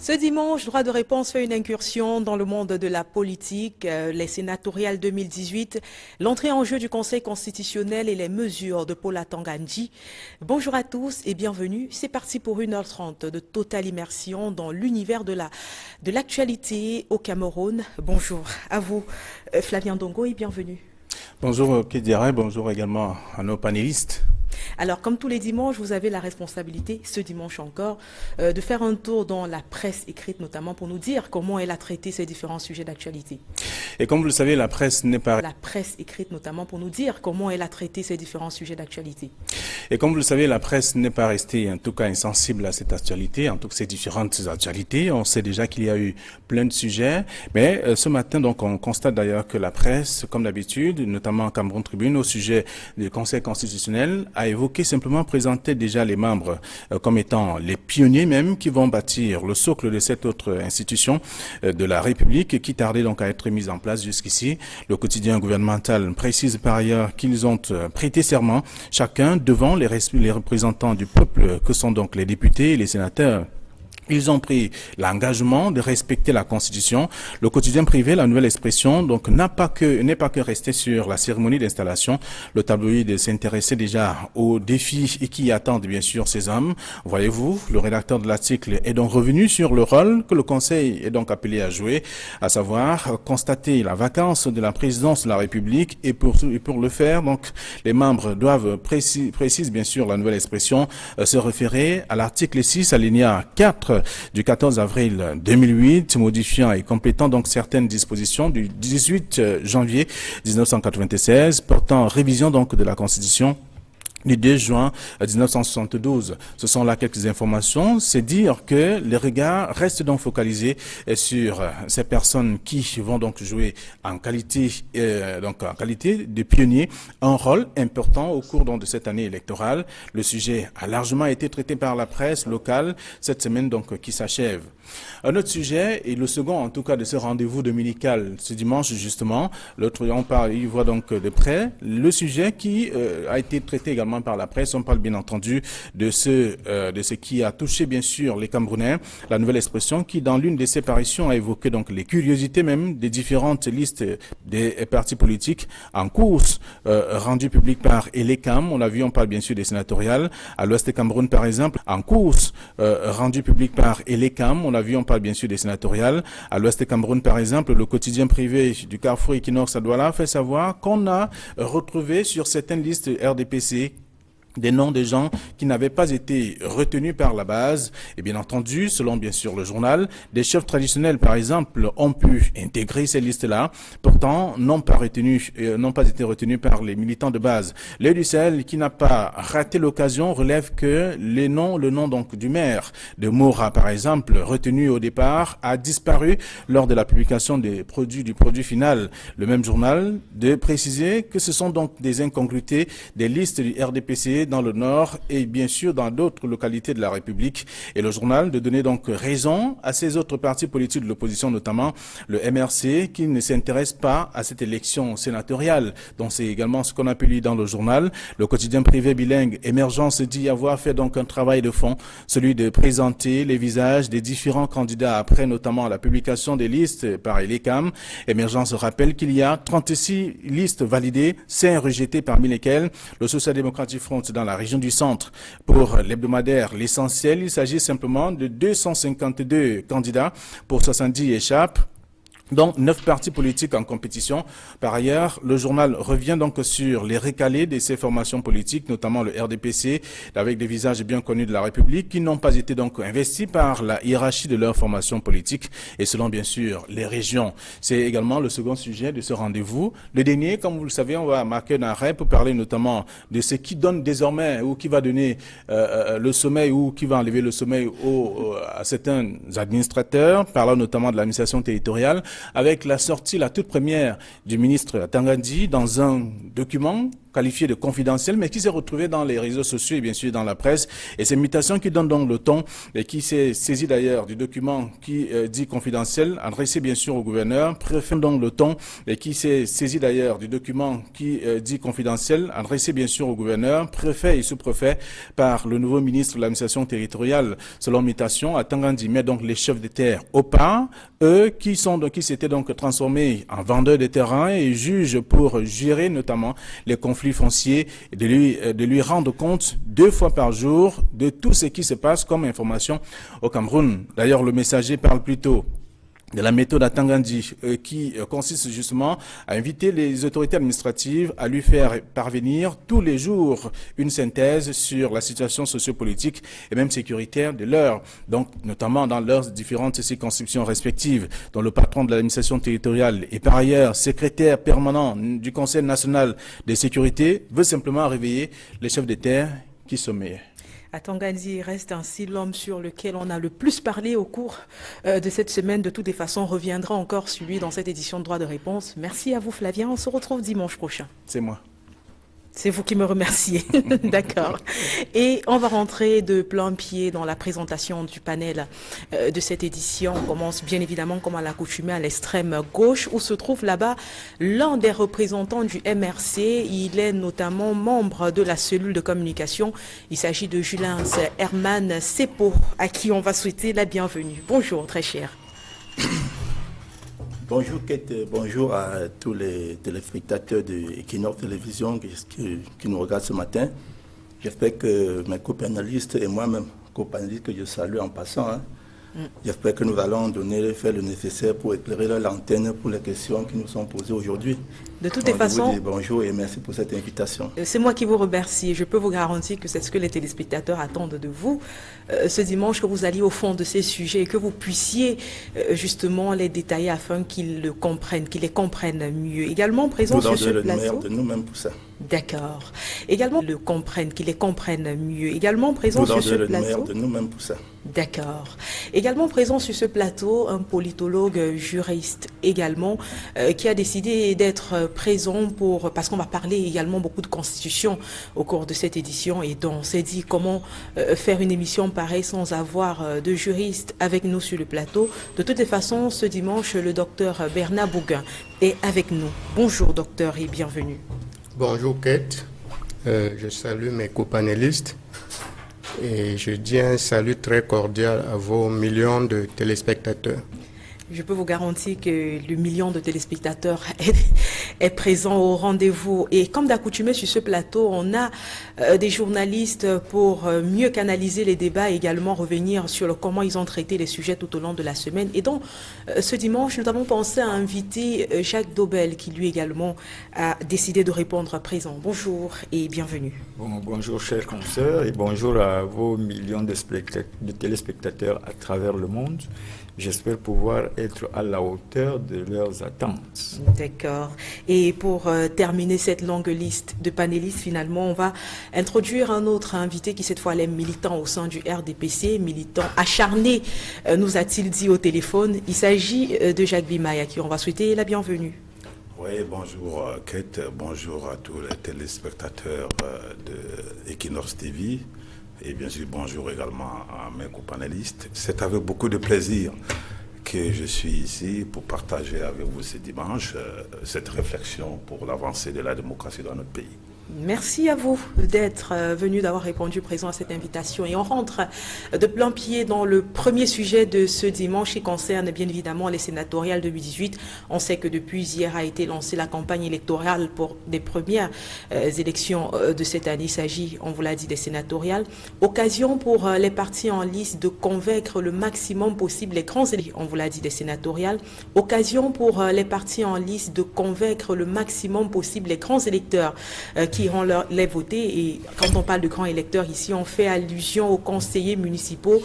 Ce dimanche, Droit de réponse fait une incursion dans le monde de la politique, les sénatoriales 2018, l'entrée en jeu du Conseil constitutionnel et les mesures de Paula Tangandji. Bonjour à tous et bienvenue. C'est parti pour 1h30 de totale immersion dans l'univers de l'actualité au Cameroun. Bonjour à vous, Flavien Dongo, et bienvenue. Bonjour Kédiara, bonjour également à nos panélistes. Alors, comme tous les dimanches, vous avez la responsabilité, ce dimanche encore, de faire un tour dans la presse écrite, notamment pour nous dire comment elle a traité ces différents sujets d'actualité. Et comme vous le savez, la presse n'est pas... La presse écrite, notamment pour nous dire comment elle a traité ces différents sujets d'actualité. Et comme vous le savez, la presse n'est pas restée, en tout cas, insensible à cette actualité, en tout cas ces différentes actualités. On sait déjà qu'il y a eu plein de sujets, mais ce matin, donc, on constate d'ailleurs que la presse, comme d'habitude, notamment Cameroun Tribune, au sujet du Conseil constitutionnel, a évoqué simplement présenter déjà les membres comme étant les pionniers même qui vont bâtir le socle de cette autre institution de la République qui tardait donc à être mise en place jusqu'ici. Le quotidien gouvernemental précise par ailleurs qu'ils ont prêté serment, chacun devant les représentants du peuple que sont donc les députés et les sénateurs. Ils ont pris l'engagement de respecter la Constitution. Le quotidien privé, la Nouvelle Expression, donc n'est pas que resté sur la cérémonie d'installation. Le tabloïd s'intéressait déjà aux défis et qui attendent bien sûr ces hommes. Voyez-vous, le rédacteur de l'article est donc revenu sur le rôle que le Conseil est donc appelé à jouer, à savoir constater la vacance de la présidence de la République et pour le faire, donc les membres doivent précise bien sûr la Nouvelle Expression, se référer à l'article 6 alinéa 4 du 14 avril 2008, modifiant et complétant donc certaines dispositions du 18 janvier 1996, portant révision donc de la Constitution du 2 juin 1972. Ce sont là quelques informations. C'est dire que les regards restent donc focalisés sur ces personnes qui vont donc jouer en qualité de pionniers un rôle important au cours donc de cette année électorale. Le sujet a largement été traité par la presse locale cette semaine donc qui s'achève. Un autre sujet, et le second en tout cas de ce rendez-vous dominical ce dimanche justement, l'autre il voit donc de près le sujet qui a été traité également par la presse. On parle bien entendu de ce qui a touché bien sûr les Camerounais. La Nouvelle Expression qui dans l'une de ses parutions a évoqué donc les curiosités même des différentes listes des partis politiques en course rendues publiques par Elecam. On l'a vu, on parle bien sûr des sénatoriales. À l'ouest du Cameroun par exemple, en course rendues publiques par Elecam. On l'a vu, on parle bien sûr des sénatoriales. À l'ouest du Cameroun par exemple, le quotidien privé du Carrefour Equinox à Douala fait savoir qu'on a retrouvé sur certaines listes RDPC des noms de gens qui n'avaient pas été retenus par la base. Et bien entendu, selon bien sûr le journal, des chefs traditionnels, par exemple, ont pu intégrer ces listes-là, pourtant n'ont pas été retenus par les militants de base. L'Œil du Sahel, qui n'a pas raté l'occasion, relève que le nom donc du maire de Mora, par exemple, retenu au départ, a disparu lors de la publication du produit final. Le même journal de préciser que ce sont donc des incongruités des listes du RDPC dans le nord et bien sûr dans d'autres localités de la République. Et le journal de donner donc raison à ces autres partis politiques de l'opposition, notamment le MRC, qui ne s'intéresse pas à cette élection sénatoriale. Donc c'est également ce qu'on a pu lire dans le journal. Le quotidien privé bilingue Émergence dit avoir fait donc un travail de fond, celui de présenter les visages des différents candidats après notamment la publication des listes par Elecam. Émergence rappelle qu'il y a 36 listes validées, 5 rejetées parmi lesquelles le Social-Démocratique Front dans la région du centre. Pour l'hebdomadaire, l'essentiel, il s'agit simplement de 252 candidats pour 70 échappes. Donc, 9 partis politiques en compétition. Par ailleurs, le journal revient donc sur les recalés de ces formations politiques, notamment le RDPC, avec des visages bien connus de la République, qui n'ont pas été donc investis par la hiérarchie de leur formation politique, et selon bien sûr les régions. C'est également le second sujet de ce rendez-vous. Le dernier, comme vous le savez, on va marquer un arrêt pour parler notamment de ce qui donne désormais, ou qui va donner le sommeil, ou qui va enlever le sommeil à certains administrateurs, parlant notamment de l'administration territoriale, avec la sortie, la toute première du ministre Tangandji dans un document qualifié de confidentiel, mais qui s'est retrouvé dans les réseaux sociaux et bien sûr dans la presse. Et c'est Mutation qui donne donc le ton et qui s'est saisi d'ailleurs du document qui dit confidentiel, adressé bien sûr au gouverneur, préfet donc le ton et qui s'est saisi d'ailleurs du document qui dit confidentiel, adressé bien sûr au gouverneur, préfet et sous-préfet par le nouveau ministre de l'administration territoriale, selon Mutation, à Tangandi, met donc les chefs de terre au pas, eux qui s'étaient donc transformés en vendeurs de terrain et juges pour gérer notamment les conflits fonciers et de lui rendre compte 2 fois par jour de tout ce qui se passe comme information au Cameroun. D'ailleurs, le messager parle plutôt de la méthode à Tangandi qui consiste justement à inviter les autorités administratives à lui faire parvenir tous les jours une synthèse sur la situation sociopolitique et même sécuritaire de l'heure, donc notamment dans leurs différentes circonscriptions respectives, dont le patron de l'administration territoriale et par ailleurs secrétaire permanent du Conseil national de sécurité veut simplement réveiller les chefs de terre qui sommeillent. À Tangandi reste ainsi l'homme sur lequel on a le plus parlé au cours de cette semaine. De toutes les façons, on reviendra encore sur lui dans cette édition de Droit de réponse. Merci à vous, Flavien. On se retrouve dimanche prochain. C'est moi. C'est vous qui me remerciez. D'accord. Et on va rentrer de plein pied dans la présentation du panel de cette édition. On commence bien évidemment, comme à l'accoutumée, à l'extrême gauche, où se trouve là-bas l'un des représentants du MRC. Il est notamment membre de la cellule de communication. Il s'agit de Julien Herman Sepo, à qui on va souhaiter la bienvenue. Bonjour, très cher. Bonjour Kate, bonjour à tous les téléspectateurs de Equinox Télévision qui nous regardent ce matin. J'espère que mes co-panélistes et moi-même, co-panélistes que je salue en passant, j'espère que nous allons faire le nécessaire pour éclairer l'antenne pour les questions qui nous sont posées aujourd'hui. De toutes les façons, je vous dis bonjour et merci pour cette invitation. C'est moi qui vous remercie. Je peux vous garantir que c'est ce que les téléspectateurs attendent de vous ce dimanche, que vous alliez au fond de ces sujets et que vous puissiez justement les détailler afin qu'ils les comprennent mieux. Également présent sur ce plateau. Nous le meilleur de nous-mêmes pour ça. D'accord. Également qu'ils les comprennent mieux. Également présent sur ce plateau. Le meilleur de nous-mêmes pour ça. D'accord. Également présent sur ce plateau, un politologue juriste également qui a décidé d'être présent parce qu'on va parler également beaucoup de constitution au cours de cette édition et donc on s'est dit comment faire une émission pareille sans avoir de juriste avec nous sur le plateau. De toutes les façons, ce dimanche, le docteur Bernard Bouguin est avec nous. Bonjour docteur et bienvenue. Bonjour Kate, je salue mes copanélistes et je dis un salut très cordial à vos millions de téléspectateurs. Je peux vous garantir que le million de téléspectateurs est présent au rendez-vous. Et comme d'accoutumé sur ce plateau, on a des journalistes pour mieux canaliser les débats et également revenir sur comment ils ont traité les sujets tout au long de la semaine. Et donc, ce dimanche, nous avons pensé à inviter Jacques Dobel, qui lui également a décidé de répondre présent. Bonjour et bienvenue. Bonjour chers consoeurs et bonjour à vos millions de téléspectateurs à travers le monde. J'espère pouvoir être à la hauteur de leurs attentes. D'accord. Et pour terminer cette longue liste de panélistes, finalement, on va introduire un autre invité qui cette fois est militant au sein du RDPC, militant acharné, nous a-t-il dit au téléphone. Il s'agit de Jacques Bimaï, à qui on va souhaiter la bienvenue. Oui, bonjour Kate, bonjour à tous les téléspectateurs de Equinox TV. Et bien sûr, bonjour également à mes copanélistes. C'est avec beaucoup de plaisir que je suis ici pour partager avec vous ce dimanche cette réflexion pour l'avancée de la démocratie dans notre pays. Merci à vous d'être venu, d'avoir répondu présent à cette invitation. Et on rentre de plein pied dans le premier sujet de ce dimanche qui concerne bien évidemment les sénatoriales 2018. On sait que depuis hier a été lancée la campagne électorale pour des premières élections de cette année. Il s'agit, on vous l'a dit, des sénatoriales. Occasion pour les partis en liste de convaincre le maximum possible les grands électeurs. On vous l'a dit, des sénatoriales. Occasion pour les partis en liste de convaincre le maximum possible les grands électeurs qui iront les voter. Et quand on parle de grands électeurs ici, on fait allusion aux conseillers municipaux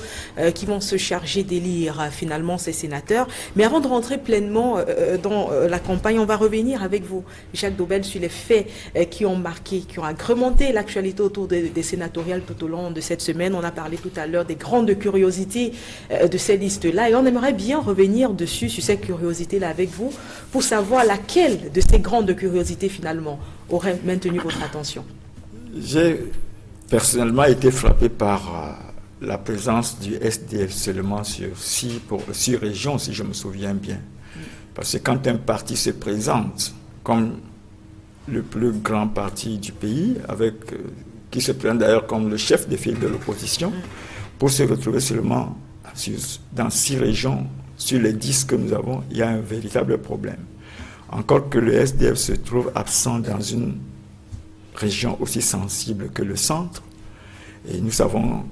qui vont se charger d'élire finalement ces sénateurs. Mais avant de rentrer pleinement dans la campagne, on va revenir avec vous, Jacques Dobel, sur les faits qui ont marqué, qui ont agrémenté l'actualité autour des sénatoriales tout au long de cette semaine. On a parlé tout à l'heure des grandes curiosités de ces listes-là et on aimerait bien revenir dessus, sur ces curiosités-là avec vous, pour savoir laquelle de ces grandes curiosités finalement aurait maintenu votre attention? J'ai personnellement été frappé par la présence du SDF seulement sur 6 régions, si je me souviens bien. Parce que quand un parti se présente comme le plus grand parti du pays, qui se présente d'ailleurs comme le chef de file de l'opposition, pour se retrouver seulement dans 6 régions, sur les 10 que nous avons, il y a un véritable problème. Encore que le SDF se trouve absent dans une région aussi sensible que le centre, et nous savons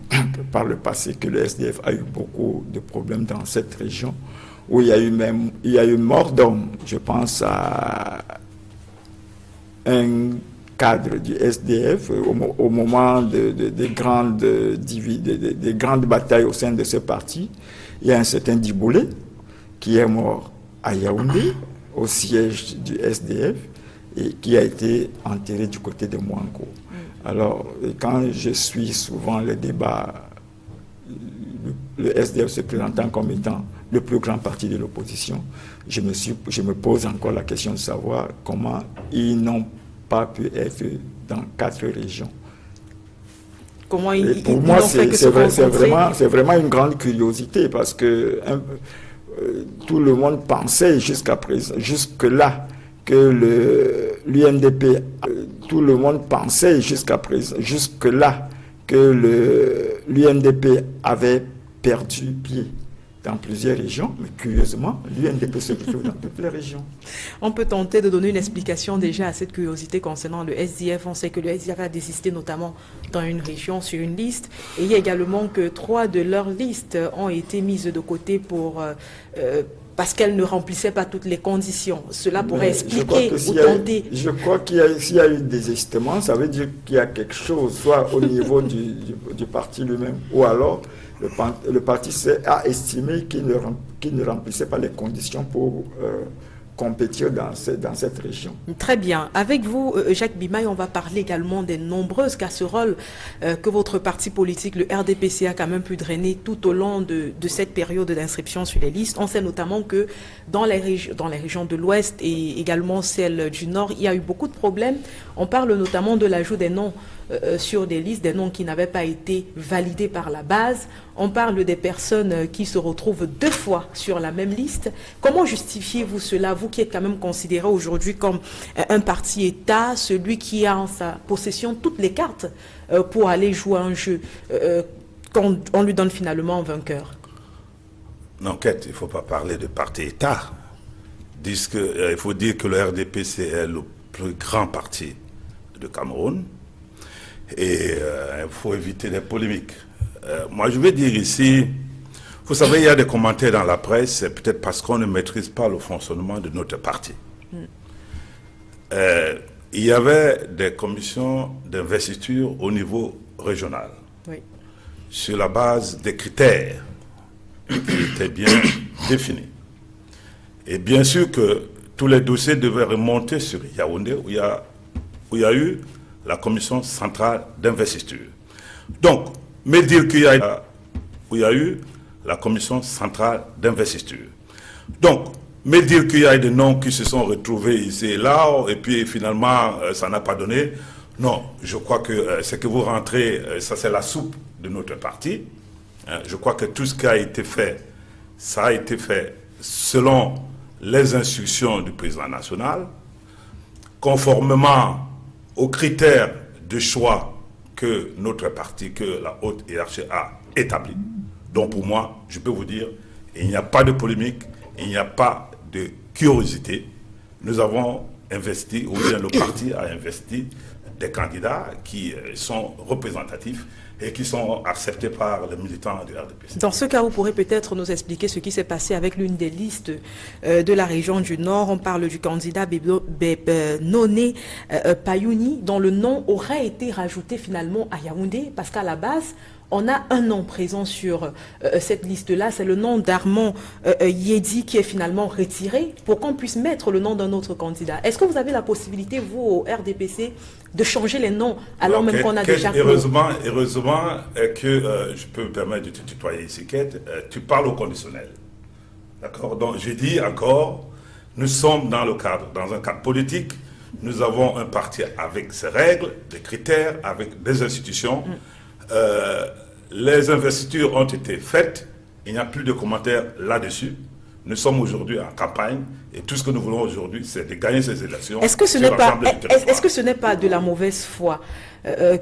par le passé que le SDF a eu beaucoup de problèmes dans cette région, où il y a eu mort d'homme. Je pense à un cadre du SDF au moment des grandes batailles au sein de ce parti. Il y a un certain Diboulé qui est mort à Yaoundé, au siège du SDF, et qui a été enterré du côté de Mouanko. Alors, quand je suis souvent les débats, le SDF se présentant comme étant le plus grand parti de l'opposition, je me pose encore la question de savoir comment ils n'ont pas pu être dans 4 régions. Comment pour moi, c'est vraiment une grande curiosité parce que tout le monde pensait jusque-là que l'UNDP, tout le monde pensait jusque-là que l'UNDP avait perdu pied dans plusieurs régions, mais curieusement, l'UNDP se retrouve dans toutes les régions. On peut tenter de donner une explication déjà à cette curiosité concernant le SDF. On sait que le SDF a désisté notamment dans une région sur une liste. Et il y a également que 3 de leurs listes ont été mises de côté parce qu'elles ne remplissaient pas toutes les conditions. Cela pourrait expliquer ou tenter. Je crois s'il y a eu désistement, ça veut dire qu'il y a quelque chose, soit au niveau du parti lui-même, ou alors le parti a estimé qu'il ne remplissait pas les conditions pour compétir dans cette région. Très bien. Avec vous, Jacques Bimaille, on va parler également des nombreuses casseroles que votre parti politique, le RDPC, a quand même pu drainer tout au long de cette période d'inscription sur les listes. On sait notamment que dans les régions de l'Ouest et également celles du Nord, il y a eu beaucoup de problèmes. On parle notamment de l'ajout des noms sur des listes, des noms qui n'avaient pas été validés par la base. On parle des personnes qui se retrouvent 2 fois sur la même liste. Comment justifiez-vous cela, vous qui êtes quand même considéré aujourd'hui comme un parti-État, celui qui a en sa possession toutes les cartes pour aller jouer un jeu qu'on lui donne finalement un vainqueur? Non, Kate, il ne faut pas parler de parti-État. Il faut dire que le RDPC est le plus grand parti de Cameroun. Et il faut éviter les polémiques. Moi, je vais dire ici, vous savez, il y a des commentaires dans la presse, c'est peut-être parce qu'on ne maîtrise pas le fonctionnement de notre parti. Il y avait des commissions d'investiture au niveau régional, oui, sur la base des critères qui étaient bien définis. Et bien sûr que tous les dossiers devaient remonter sur Yaoundé, où il y a eu la commission centrale d'investiture. Donc, me dire qu'il y a eu la commission centrale d'investiture. Donc, me dire qu'il y a des noms qui se sont retrouvés ici et là, et puis finalement, ça n'a pas donné. Non, je crois que ce que vous rentrez, ça c'est la soupe de notre parti. Je crois que tout ce qui a été fait, ça a été fait selon les instructions du président national, conformément aux critères de choix que notre parti, que la haute hiérarchie a établi. Donc pour moi, je peux vous dire, il n'y a pas de polémique, il n'y a pas de curiosité. Nous avons investi, ou bien le parti a investi des candidats qui sont représentatifs et qui sont acceptés par les militants du RDPC. Dans ce cas, vous pourrez peut-être nous expliquer ce qui s'est passé avec l'une des listes de la région du Nord. On parle du candidat Noné Payouni, dont le nom aurait été rajouté finalement à Yaoundé, parce qu'à la base, on a un nom présent sur cette liste-là, c'est le nom d'Armand Yedi qui est finalement retiré pour qu'on puisse mettre le nom d'un autre candidat. Est-ce que vous avez la possibilité, vous, au RDPC, de changer les noms alors même qu'on a déjà... Heureusement que je peux me permettre de te tutoyer ici, Kate, tu parles au conditionnel. D'accord? Donc, je dis encore, nous sommes dans un cadre politique, Nous avons un parti avec ses règles, des critères, avec des institutions. Les investitures ont été faites. Il n'y a plus de commentaires là-dessus. Nous sommes aujourd'hui en campagne et tout ce que nous voulons aujourd'hui, c'est de gagner ces élections. Est-ce que ce n'est pas de la mauvaise foi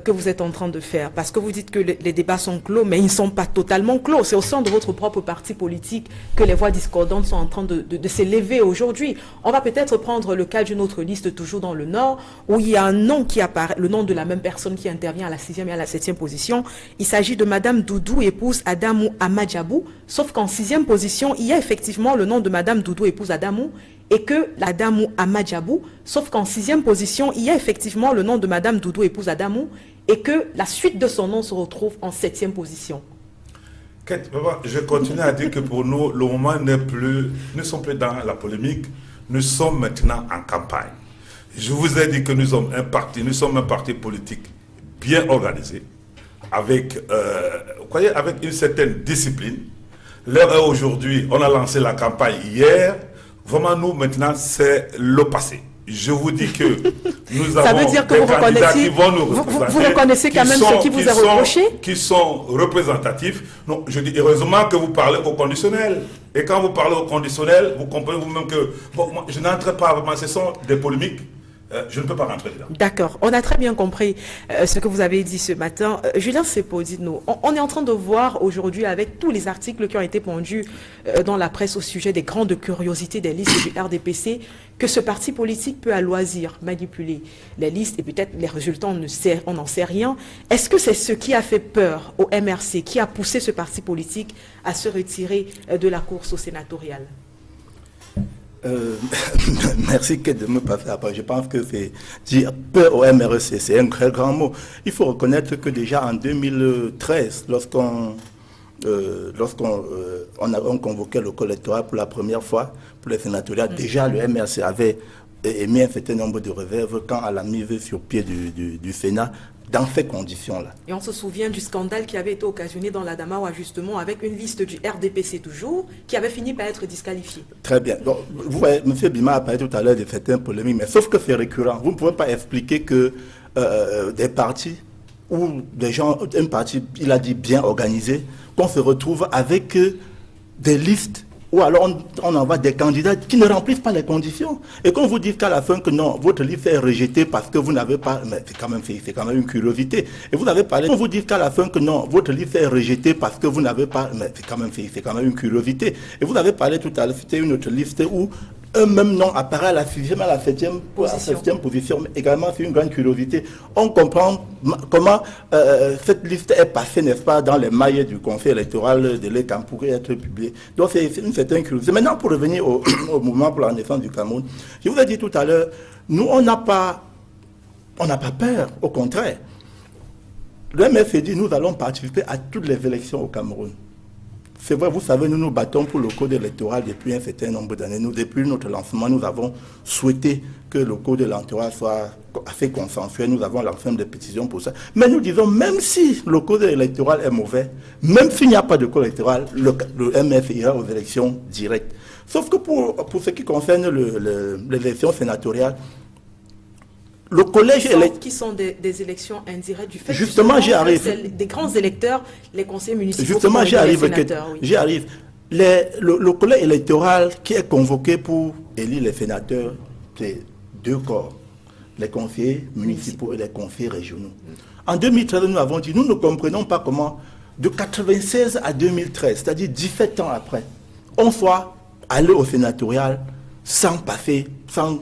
que vous êtes en train de faire? Parce que vous dites que les débats sont clos, mais ils ne sont pas totalement clos. C'est au sein de votre propre parti politique que les voix discordantes sont en train de s'élever aujourd'hui. On va peut-être prendre le cas d'une autre liste, toujours dans le Nord, où il y a un nom qui apparaît, le nom de la même personne qui intervient à la 6e et à la 7e position. Il s'agit de Madame Doudou, épouse Adamou Amadjabou. Sauf qu'en 6e position, il y a effectivement le nom de Madame Doudou, épouse Adamou, et que l'Adamou Amadjabou, sauf qu'en 6e position, il y a effectivement le nom de Madame Doudou, épouse Adamou, et que la suite de son nom se retrouve en 7e position. Je continue à dire que pour nous, le moment n'est plus, nous ne sommes plus dans la polémique, nous sommes maintenant en campagne. Je vous ai dit que nous sommes un parti politique bien organisé, avec une certaine discipline. L'heure est aujourd'hui, on a lancé la campagne hier. Vraiment, nous, maintenant, c'est le passé. Je vous dis que nous avons des candidats qui vont nous représenter. Vous reconnaissez quand même ce qui vous est reproché? Qui sont représentatifs. Non, je dis heureusement que vous parlez au conditionnel. Et quand vous parlez au conditionnel, vous comprenez vous-même que... Bon, moi, je n'entre pas vraiment, ce sont des polémiques. Je ne peux pas rentrer dedans. D'accord. On a très bien compris ce que vous avez dit ce matin. Julien Sepo, dites-nous, on est en train de voir aujourd'hui, avec tous les articles qui ont été pondus dans la presse au sujet des grandes curiosités des listes du RDPC, que ce parti politique peut à loisir manipuler les listes et peut-être les résultats, on n'en sait rien. Est-ce que c'est ce qui a fait peur au MRC, qui a poussé ce parti politique à se retirer de la course au sénatorial? Merci de me passer la parole. Je pense que c'est dire peur au MRC, c'est un très grand mot. Il faut reconnaître que déjà en 2013, lorsqu'on convoquait le corps électoral pour la première fois pour les sénatoriales, déjà le MRC avait émis un certain nombre de réserves quant à la mise sur pied du Sénat dans ces conditions-là. Et on se souvient du scandale qui avait été occasionné dans l'Adamawa, justement, avec une liste du RDPC toujours, qui avait fini par être disqualifiée. Très bien. Donc, vous voyez, M. Bima a parlé tout à l'heure de certaines polémiques, mais sauf que c'est récurrent. Vous ne pouvez pas expliquer que des partis, ou des gens, un parti, il a dit bien organisé, qu'on se retrouve avec des listes ou alors on envoie des candidats qui ne remplissent pas les conditions. Et qu'on vous dise qu'à la fin que non, votre liste est rejetée parce que vous n'avez pas... Mais c'est quand même une curiosité. Et vous avez parlé... On vous dit qu'à la fin que non, votre liste est rejetée parce que vous n'avez pas... Mais c'est quand même une curiosité. Et vous avez parlé tout à l'heure, c'était une autre liste où un même nom apparaît à la 6e, à la 7e position, mais également c'est une grande curiosité. On comprend comment cette liste est passée, n'est-ce pas, dans les mailles du conseil électoral de l'État pour être publiée. Donc c'est une certaine curiosité. Maintenant, pour revenir au mouvement pour la naissance du Cameroun, je vous ai dit tout à l'heure, nous, on n'a pas peur, au contraire. Le MFC dit, nous allons participer à toutes les élections au Cameroun. C'est vrai, vous savez, nous nous battons pour le code électoral depuis un certain nombre d'années. Nous, depuis notre lancement, nous avons souhaité que le code électoral soit assez consensuel. Nous avons lancé des pétitions pour ça. Mais nous disons, même si le code électoral est mauvais, même s'il n'y a pas de code électoral, le MF ira aux élections directes. Sauf que pour ce qui concerne l'élection sénatoriale, le collège qui sont des élections indirectes du fait justement, j'y arrive. Des grands électeurs, les conseillers municipaux. Justement, j'y arrive. J'y arrive. Le collège électoral qui est convoqué pour élire les sénateurs, c'est deux corps, les conseillers municipaux et les conseillers régionaux. En 2013, nous avons dit, nous ne comprenons pas comment, de 1996 à 2013, c'est-à-dire 17 ans après, on soit allé au sénatorial sans passer, sans,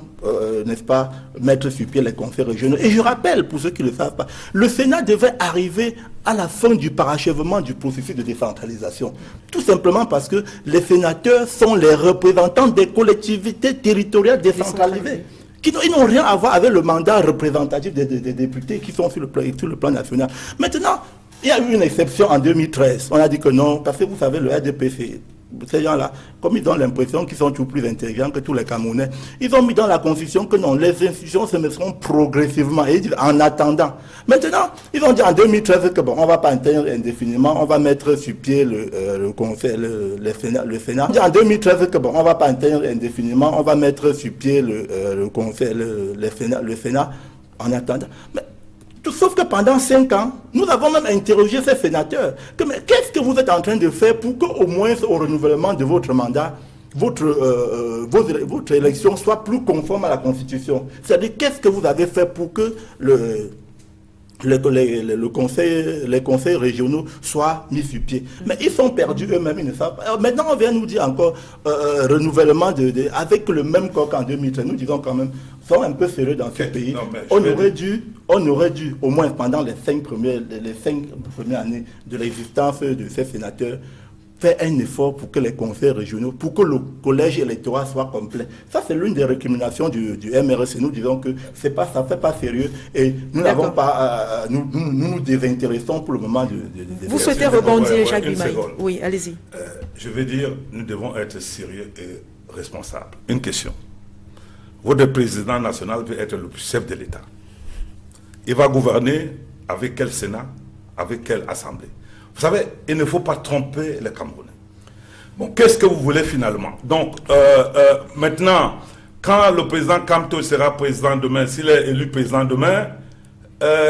n'est-ce pas, mettre sur pied les conseils régionaux. Et je rappelle, pour ceux qui ne le savent pas, le Sénat devait arriver à la fin du parachèvement du processus de décentralisation. Tout simplement parce que les sénateurs sont les représentants des collectivités territoriales décentralisées. Ils n'ont rien à voir avec le mandat représentatif des députés qui sont sur le plan national. Maintenant, il y a eu une exception en 2013. On a dit que non, parce que vous savez, le RDPC, ces gens-là, comme ils ont l'impression qu'ils sont toujours plus intelligents que tous les Camerounais, ils ont mis dans la Constitution que non, les institutions se mettront progressivement, et ils disent en attendant. Maintenant, ils ont dit en 2013 que bon, on ne va pas atteindre indéfiniment, on va mettre sur pied le Conseil, le Sénat. Ils ont dit en 2013 que bon, on ne va pas atteindre indéfiniment, on va mettre sur pied le Conseil, le Sénat, en attendant. Mais, sauf que pendant 5 ans, nous avons même interrogé ces sénateurs. Mais qu'est-ce que vous êtes en train de faire pour qu'au moins au renouvellement de votre mandat, votre élection soit plus conforme à la Constitution? C'est-à-dire, qu'est-ce que vous avez fait pour que les conseils régionaux soient mis sur pied? Mais ils sont perdus eux-mêmes, ils ne savent pas. Alors maintenant, on vient nous dire encore renouvellement avec le même corps qu'en 2013. Nous disons quand même, soyons un peu sérieux dans ce pays. Non, on aurait dû, au moins pendant les 5 premières années de l'existence de ces sénateurs, faire un effort pour que les conseils régionaux, pour que le collège électoral soit complet. Ça, c'est l'une des récriminations du MRC. Nous disons que ça ne fait pas sérieux et nous n'avons pas, nous désintéressons pour le moment Vous souhaitez rebondir, Jacques Bimaï? Oui, allez-y. Je veux dire, nous devons être sérieux et responsables. Une question. Votre président national veut être le chef de l'État. Il va gouverner avec quel Sénat, avec quelle Assemblée? Vous savez, il ne faut pas tromper les Camerounais. Bon, qu'est-ce que vous voulez finalement? Donc, maintenant, quand le président Kamto sera président demain, s'il est élu président demain,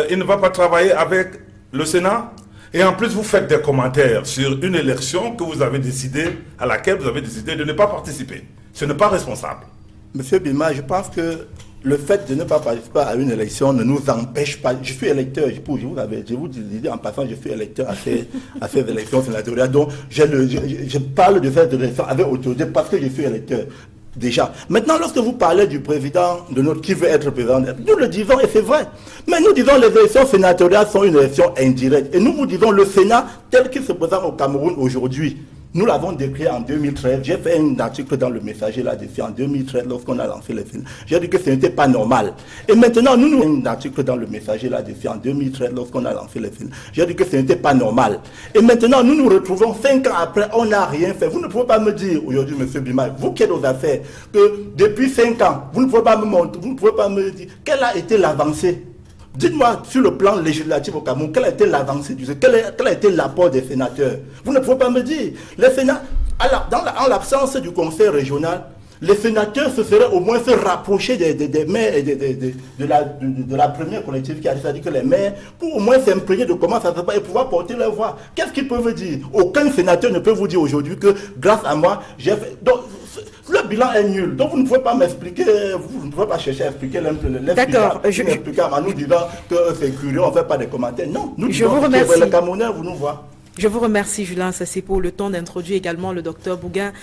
il ne va pas travailler avec le Sénat? Et en plus, vous faites des commentaires sur une élection que vous avez décidé, à laquelle vous avez décidé de ne pas participer. Ce n'est pas responsable. Monsieur Bilma, je pense que le fait de ne pas participer à une élection ne nous empêche pas. Je suis électeur, je vous dis en passant, je suis électeur à ces élections sénatoriales. Donc, je parle de cette élection avec autorité parce que je suis électeur. Déjà. Maintenant, lorsque vous parlez du président de notre qui veut être président, nous le disons et c'est vrai. Mais nous disons les élections sénatoriales sont une élection indirecte. Et nous vous disons le Sénat tel qu'il se présente au Cameroun aujourd'hui. Nous l'avons décrit en 2013. J'ai fait un article dans le Messager là-dessus en 2013 lorsqu'on a lancé le film. J'ai dit que ce n'était pas normal. Et maintenant, nous un article dans le Messager là-dessus en 2013 lorsqu'on a lancé le film. J'ai dit que ce n'était pas normal. Et maintenant, nous nous retrouvons 5 ans après, on n'a rien fait. Vous ne pouvez pas me dire aujourd'hui, monsieur Bimaï, vous qui êtes aux affaires, que depuis 5 ans, vous ne pouvez pas me montrer, vous ne pouvez pas me dire quelle a été l'avancée. Dites-moi, sur le plan législatif au Cameroun, quelle a été l'avancée du quel a été l'apport des sénateurs? Vous ne pouvez pas me dire. Les sénateurs, en l'absence du conseil régional, les sénateurs se seraient au moins se rapprocher des maires et de la première collectivité, c'est-à-dire que les maires, pour au moins s'imprégner de comment ça se passe et pouvoir porter leur voix. Qu'est-ce qu'ils peuvent dire? Aucun sénateur ne peut vous dire aujourd'hui que grâce à moi, j'ai fait... Donc, le bilan est nul. Donc vous ne pouvez pas m'expliquer, vous ne pouvez pas chercher à expliquer D'accord. En nous disant que c'est curieux, on ne fait pas des commentaires. Non, nous je vous remercie. Les Camerounais, vous nous voyez. Je vous remercie, Julien Sassé, pour le temps d'introduire également le docteur Bougain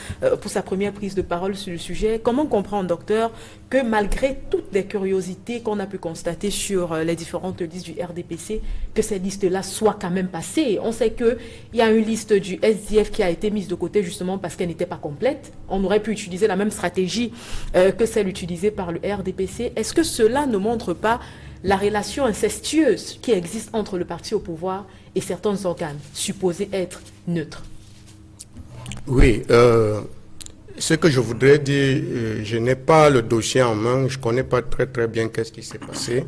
pour sa première prise de parole sur le sujet. Comment comprendre, docteur, que malgré toutes les curiosités qu'on a pu constater sur les différentes listes du RDPC, que ces listes-là soient quand même passées? On sait qu'il y a une liste du SDF qui a été mise de côté justement parce qu'elle n'était pas complète. On aurait pu utiliser la même stratégie que celle utilisée par le RDPC. Est-ce que cela ne montre pas la relation incestueuse qui existe entre le parti au pouvoir et certains organes supposés être neutres? Oui, ce que je voudrais dire, je n'ai pas le dossier en main, je ne connais pas très bien qu'est-ce qui s'est passé,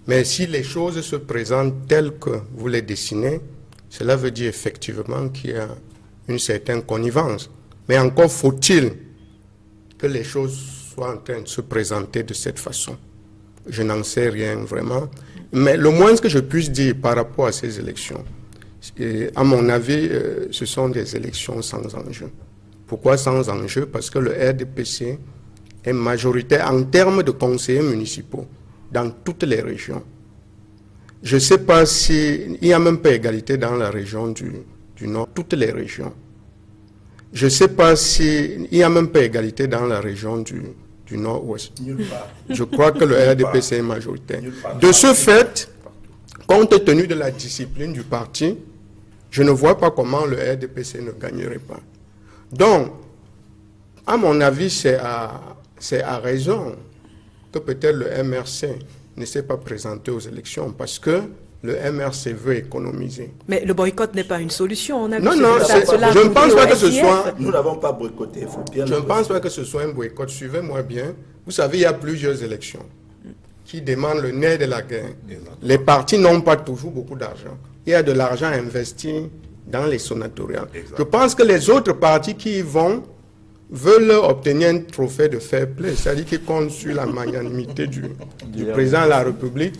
mais si les choses se présentent telles que vous les dessinez, cela veut dire effectivement qu'il y a une certaine connivence. Mais encore faut-il que les choses soient en train de se présenter de cette façon. Je n'en sais rien vraiment. Mais le moins que je puisse dire par rapport à ces élections, à mon avis, ce sont des élections sans enjeu. Pourquoi sans enjeu? Parce que le RDPC est majoritaire en termes de conseillers municipaux dans toutes les régions. Je ne sais pas s'il n'y a même pas égalité dans la région du Nord, toutes les régions. Je ne sais pas s'il n'y a même pas égalité dans la région du Nord-Ouest. Je crois que le RDPC est majoritaire. De ce fait, compte tenu de la discipline du parti, je ne vois pas comment le RDPC ne gagnerait pas. Donc, à mon avis, c'est à raison que peut-être le MRC ne s'est pas présenté aux élections parce qu'il le MRC veut économiser. Mais le boycott n'est pas une solution. On a vu Non, ce non, que cela je ne pense coûtait pas au que ce SIF. soit... Nous n'avons pas boycotté, il faut bien Je ne le pense pas que ce soit un boycott. Suivez-moi bien. Vous savez, il y a plusieurs élections qui demandent le nerf de la guerre. Les partis n'ont pas toujours beaucoup d'argent. Il y a de l'argent investi dans les sénatoriales. Je pense que les autres partis qui y vont veulent obtenir un trophée de fair play, c'est-à-dire qu'ils comptent sur la magnanimité du président de la République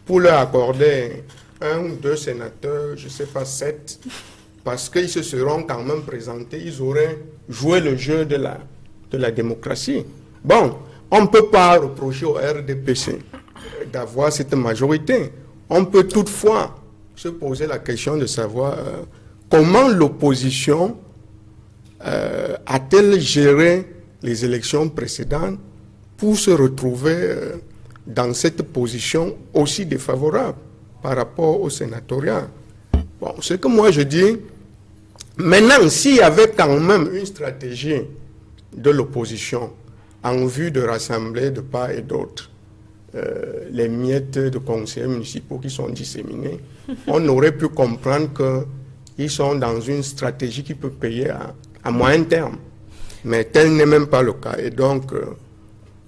pour leur accorder 1 ou 2 sénateurs, je ne sais pas, 7, parce qu'ils se seront quand même présentés, ils auraient joué le jeu de la démocratie. Bon, on ne peut pas reprocher au RDPC d'avoir cette majorité. On peut toutefois se poser la question de savoir comment l'opposition a-t-elle géré les élections précédentes pour se retrouver dans cette position aussi défavorable par rapport au sénatorial. Bon, ce que moi je dis, maintenant, s'il y avait quand même une stratégie de l'opposition en vue de rassembler de part et d'autre les miettes de conseillers municipaux qui sont disséminés, on aurait pu comprendre qu'ils sont dans une stratégie qui peut payer à moyen terme. Mais tel n'est même pas le cas. Et donc,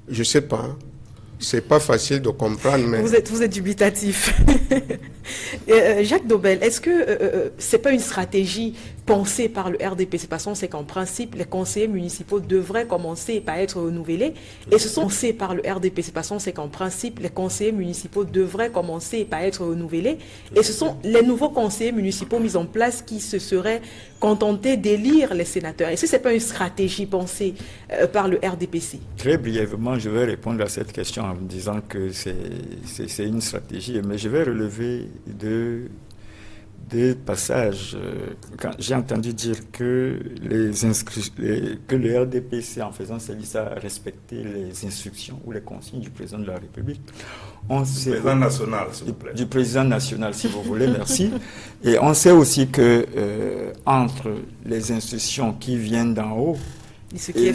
je ne sais pas, c'est pas facile de comprendre. Mais... Vous êtes dubitatif. Jacques Dobel, est-ce que c'est pas une stratégie pensée par le RDPC? Parce qu'on sait qu'en principe, les conseillers municipaux devraient commencer par être renouvelés. Et ce sont pensés par le RDPC. Parce qu'on sait qu'en principe, les conseillers municipaux devraient commencer par être renouvelés. Et ce sont les nouveaux conseillers municipaux mis en place qui se seraient contentés d'élire les sénateurs. Est-ce que c'est pas une stratégie pensée par le RDPC? Très brièvement, je vais répondre à cette question en disant que c'est une stratégie. Mais je vais relever deux passages. Quand j'ai entendu dire que le RDPC, en faisant sa liste, a respecté les instructions ou les consignes du président de la République. Du président national, s'il vous plaît. Du président national, si vous voulez, merci. Et on sait aussi que entre les instructions qui viennent d'en haut et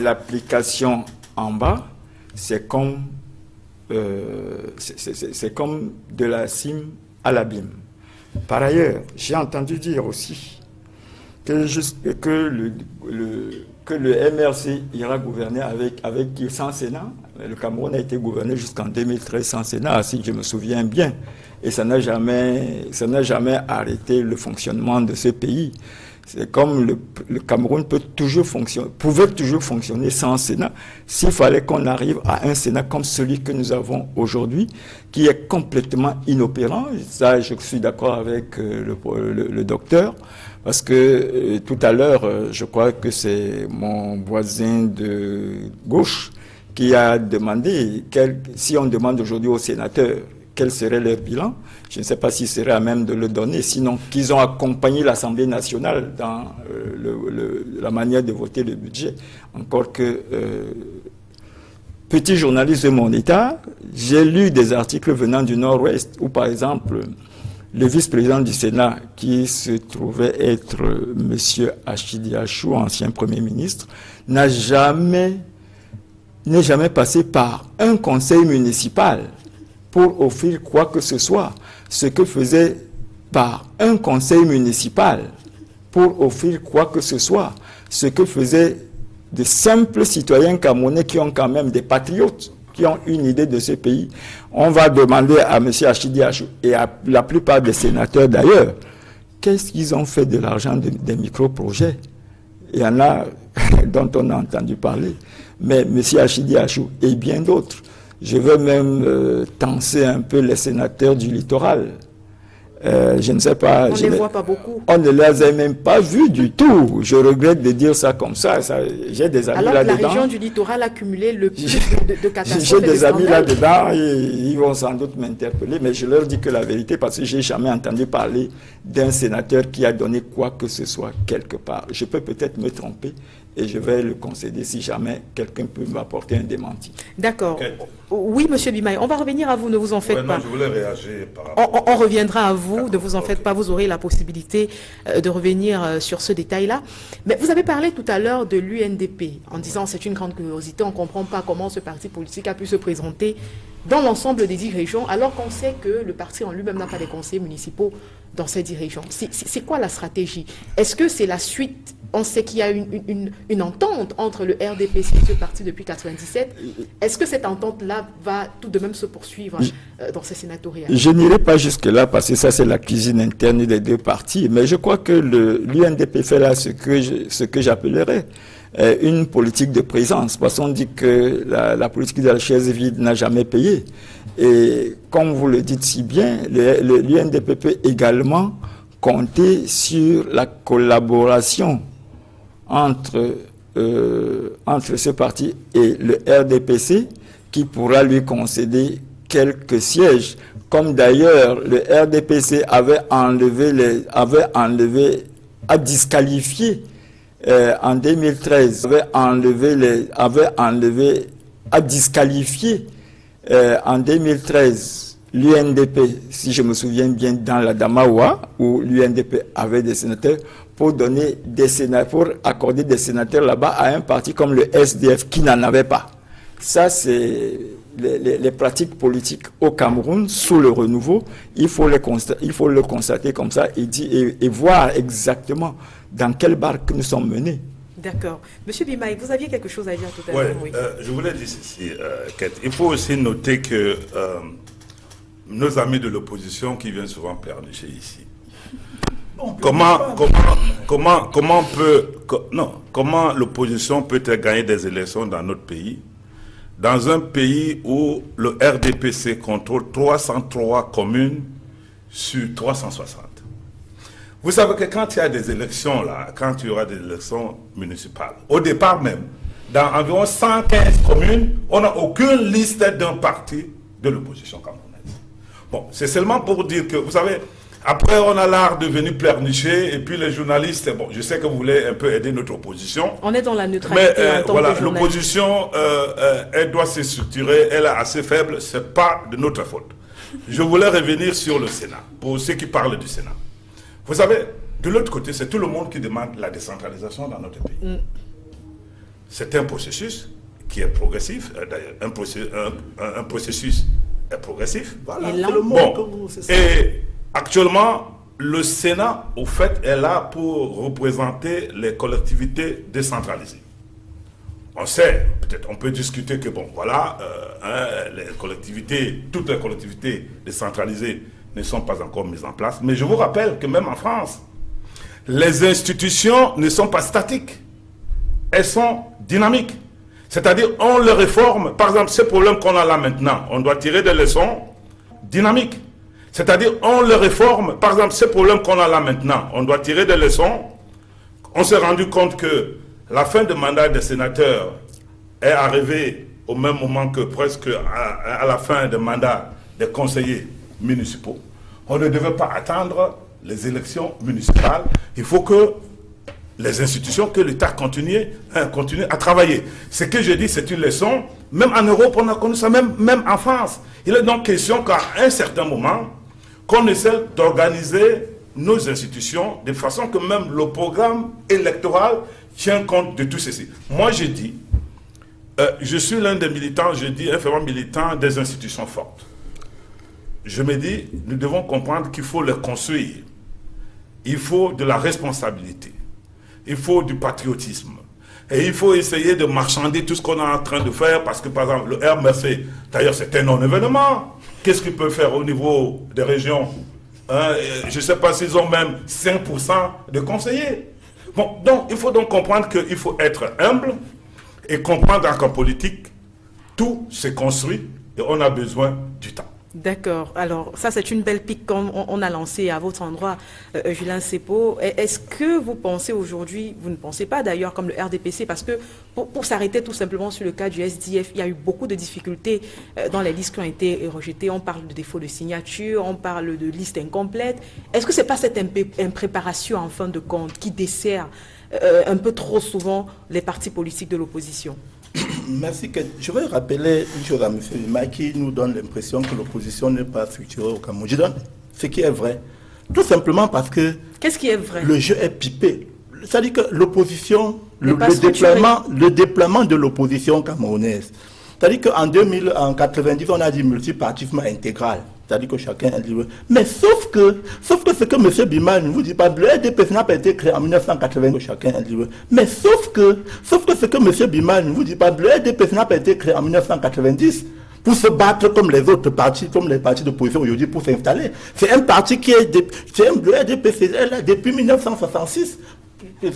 l'application en bas, c'est comme de la cime à l'abîme. Par ailleurs, j'ai entendu dire aussi que le MRC ira gouverner sans Sénat. Le Cameroun a été gouverné jusqu'en 2013 sans Sénat, si je me souviens bien. Et ça n'a jamais arrêté le fonctionnement de ce pays. C'est comme le Cameroun pouvait toujours fonctionner sans Sénat, s'il fallait qu'on arrive à un Sénat comme celui que nous avons aujourd'hui, qui est complètement inopérant. Ça, je suis d'accord avec le docteur, parce que tout à l'heure, je crois que c'est mon voisin de gauche qui a demandé, si on demande aujourd'hui aux sénateurs quel serait leur bilan, je ne sais pas s'ils seraient à même de le donner, sinon qu'ils ont accompagné l'Assemblée nationale dans la manière de voter le budget. Encore que, petit journaliste de mon État, j'ai lu des articles venant du Nord-Ouest où, par exemple, le vice-président du Sénat, qui se trouvait être M. Achidi Achou, ancien Premier ministre, n'est jamais passé par un conseil municipal pour offrir quoi que ce soit. Ce que faisait par un conseil municipal pour offrir quoi que ce soit, ce que faisaient de simples citoyens camerounais qui ont quand même des patriotes, qui ont une idée de ce pays. On va demander à M. Achidi Achou et à la plupart des sénateurs d'ailleurs, qu'est-ce qu'ils ont fait de l'argent des micro-projets? Il y en a dont on a entendu parler. Mais M. Achidi Achou et bien d'autres, je veux même tenser un peu les sénateurs du littoral. Je ne sais pas. On ne les voit pas beaucoup. On ne les a même pas vus du tout. Je regrette de dire ça comme ça. J'ai des amis là-dedans. Alors que la région du littoral a cumulé le plus de catastrophes. J'ai des amis là-dedans et ils vont sans doute m'interpeller, mais je leur dis que la vérité, parce que je n'ai jamais entendu parler d'un sénateur qui a donné quoi que ce soit quelque part. Je peux peut-être me tromper. Et je vais le concéder si jamais quelqu'un peut m'apporter un démenti. D'accord. Oui, M. Bimaï, on va revenir à vous, ne vous en faites pas. Non, je voulais réagir par rapport... On reviendra à vous, ne vous en faites pas, vous aurez la possibilité de revenir sur ce détail-là. Mais vous avez parlé tout à l'heure de l'UNDP, en disant c'est une grande curiosité, on ne comprend pas comment ce parti politique a pu se présenter dans l'ensemble des 10 régions, alors qu'on sait que le parti en lui-même n'a pas des conseillers municipaux dans ces 10 régions. C'est quoi la stratégie? Est-ce que c'est la suite? On sait qu'il y a une entente entre le RDPC et ce parti depuis 1997. Est-ce que cette entente-là va tout de même se poursuivre dans ces sénatoriales? Je n'irai pas jusque-là parce que ça, c'est la cuisine interne des deux partis. Mais je crois que l'UNDP fait là ce que j'appellerais une politique de présence. Parce qu'on dit que la politique de la chaise vide n'a jamais payé. Et comme vous le dites si bien, l'UNDP peut également compter sur la collaboration entre ce parti et le RDPC qui pourra lui concéder quelques sièges. Comme d'ailleurs le RDPC avait à disqualifier en 2013, à disqualifier en 2013 l'UNDP, si je me souviens bien, dans la Damawa, où l'UNDP avait des sénateurs, pour accorder des sénateurs là-bas à un parti comme le SDF qui n'en avait pas. Ça, c'est les pratiques politiques au Cameroun sous le renouveau. Il faut le constater comme ça et voir exactement dans quelle barque nous sommes menés. D'accord. Monsieur Bimaï, vous aviez quelque chose à dire tout à l'heure. Oui. Oui. Je voulais dire ceci, Kate. Il faut aussi noter que nos amis de l'opposition qui viennent souvent pleurnicher ici, comment l'opposition peut-elle gagner des élections dans notre pays, dans un pays où le RDPC contrôle 303 communes sur 360. Vous savez que quand il y a des élections, là, quand il y aura des élections municipales, au départ même, dans environ 115 communes, on n'a aucune liste d'un parti de l'opposition camerounaise. Bon, c'est seulement pour dire que, vous savez, après on a l'art de venir pleurnicher, et puis les journalistes, bon, je sais que vous voulez un peu aider notre opposition. On est dans la neutralité. Mais voilà, l'opposition, elle doit se structurer, elle est assez faible, c'est pas de notre faute. Je voulais revenir sur le Sénat, pour ceux qui parlent du Sénat. Vous savez, de l'autre côté, c'est tout le monde qui demande la décentralisation dans notre pays. C'est un processus qui est progressif, d'ailleurs, un processus est progressif. Voilà, et, le monde et actuellement, le Sénat, au fait, est là pour représenter les collectivités décentralisées. On sait, peut-être, on peut discuter que, bon, voilà, toutes les collectivités décentralisées ne sont pas encore mises en place. Mais je vous rappelle que même en France, les institutions ne sont pas statiques. Elles sont dynamiques. C'est-à-dire, on les réforme. Par exemple, ce problème qu'on a là maintenant, on doit tirer des leçons dynamiques. C'est-à-dire, on les réforme. Par exemple, ce problème qu'on a là maintenant, on doit tirer des leçons. On s'est rendu compte que la fin de mandat des sénateurs est arrivée au même moment que presque à la fin de mandat des conseillers municipaux. On ne devait pas attendre les élections municipales. Il faut que les institutions, que l'État continue à travailler. Ce que je dis, c'est une leçon. Même en Europe, on a connu ça, même en France. Il est donc question qu'à un certain moment, qu'on essaie d'organiser nos institutions de façon que même le programme électoral tient compte de tout ceci. Moi, je dis, je suis l'un des militants, je dis un fervent militant des institutions fortes. Je me dis, nous devons comprendre qu'il faut les construire. Il faut de la responsabilité. Il faut du patriotisme. Et il faut essayer de marchander tout ce qu'on est en train de faire parce que, par exemple, le RMC, d'ailleurs, c'est un non-événement. Qu'est-ce qu'il peut faire au niveau des régions? Je ne sais pas s'ils ont même 5% de conseillers. Bon, donc, il faut donc comprendre qu'il faut être humble et comprendre qu'en politique, tout se construit et on a besoin du temps. D'accord. Alors, ça, c'est une belle pique qu'on a lancée à votre endroit, Julien Sepo. Est-ce que vous pensez aujourd'hui, vous ne pensez pas d'ailleurs comme le RDPC, parce que pour s'arrêter tout simplement sur le cas du SDF, il y a eu beaucoup de difficultés dans les listes qui ont été rejetées. On parle de défaut de signature, on parle de listes incomplètes. Est-ce que ce n'est pas cette impréparation en fin de compte qui dessert un peu trop souvent les partis politiques de l'opposition? Merci. Je vais rappeler une chose à M. Lima qui nous donne l'impression que l'opposition n'est pas structurée au Cameroun. Je donne ce qui est vrai. Tout simplement parce que... Qu'est-ce qui est vrai? Le jeu est pipé. C'est-à-dire que l'opposition, le déploiement de l'opposition camerounaise, C'est-à-dire qu'en 90, on a dit multipartisme intégral. C'est-à-dire que chacun est libre. Mais sauf que ce que M. Bima ne vous dit pas, le RDPC n'a pas été créé en 1980, chacun est libre. Mais sauf que ce que M. Bima ne vous dit pas, le RDPC n'a pas été créé en 1990 pour se battre comme les autres partis, comme les partis d'opposition aujourd'hui pour s'installer. C'est un parti qui est, le RDPC est là depuis 1966.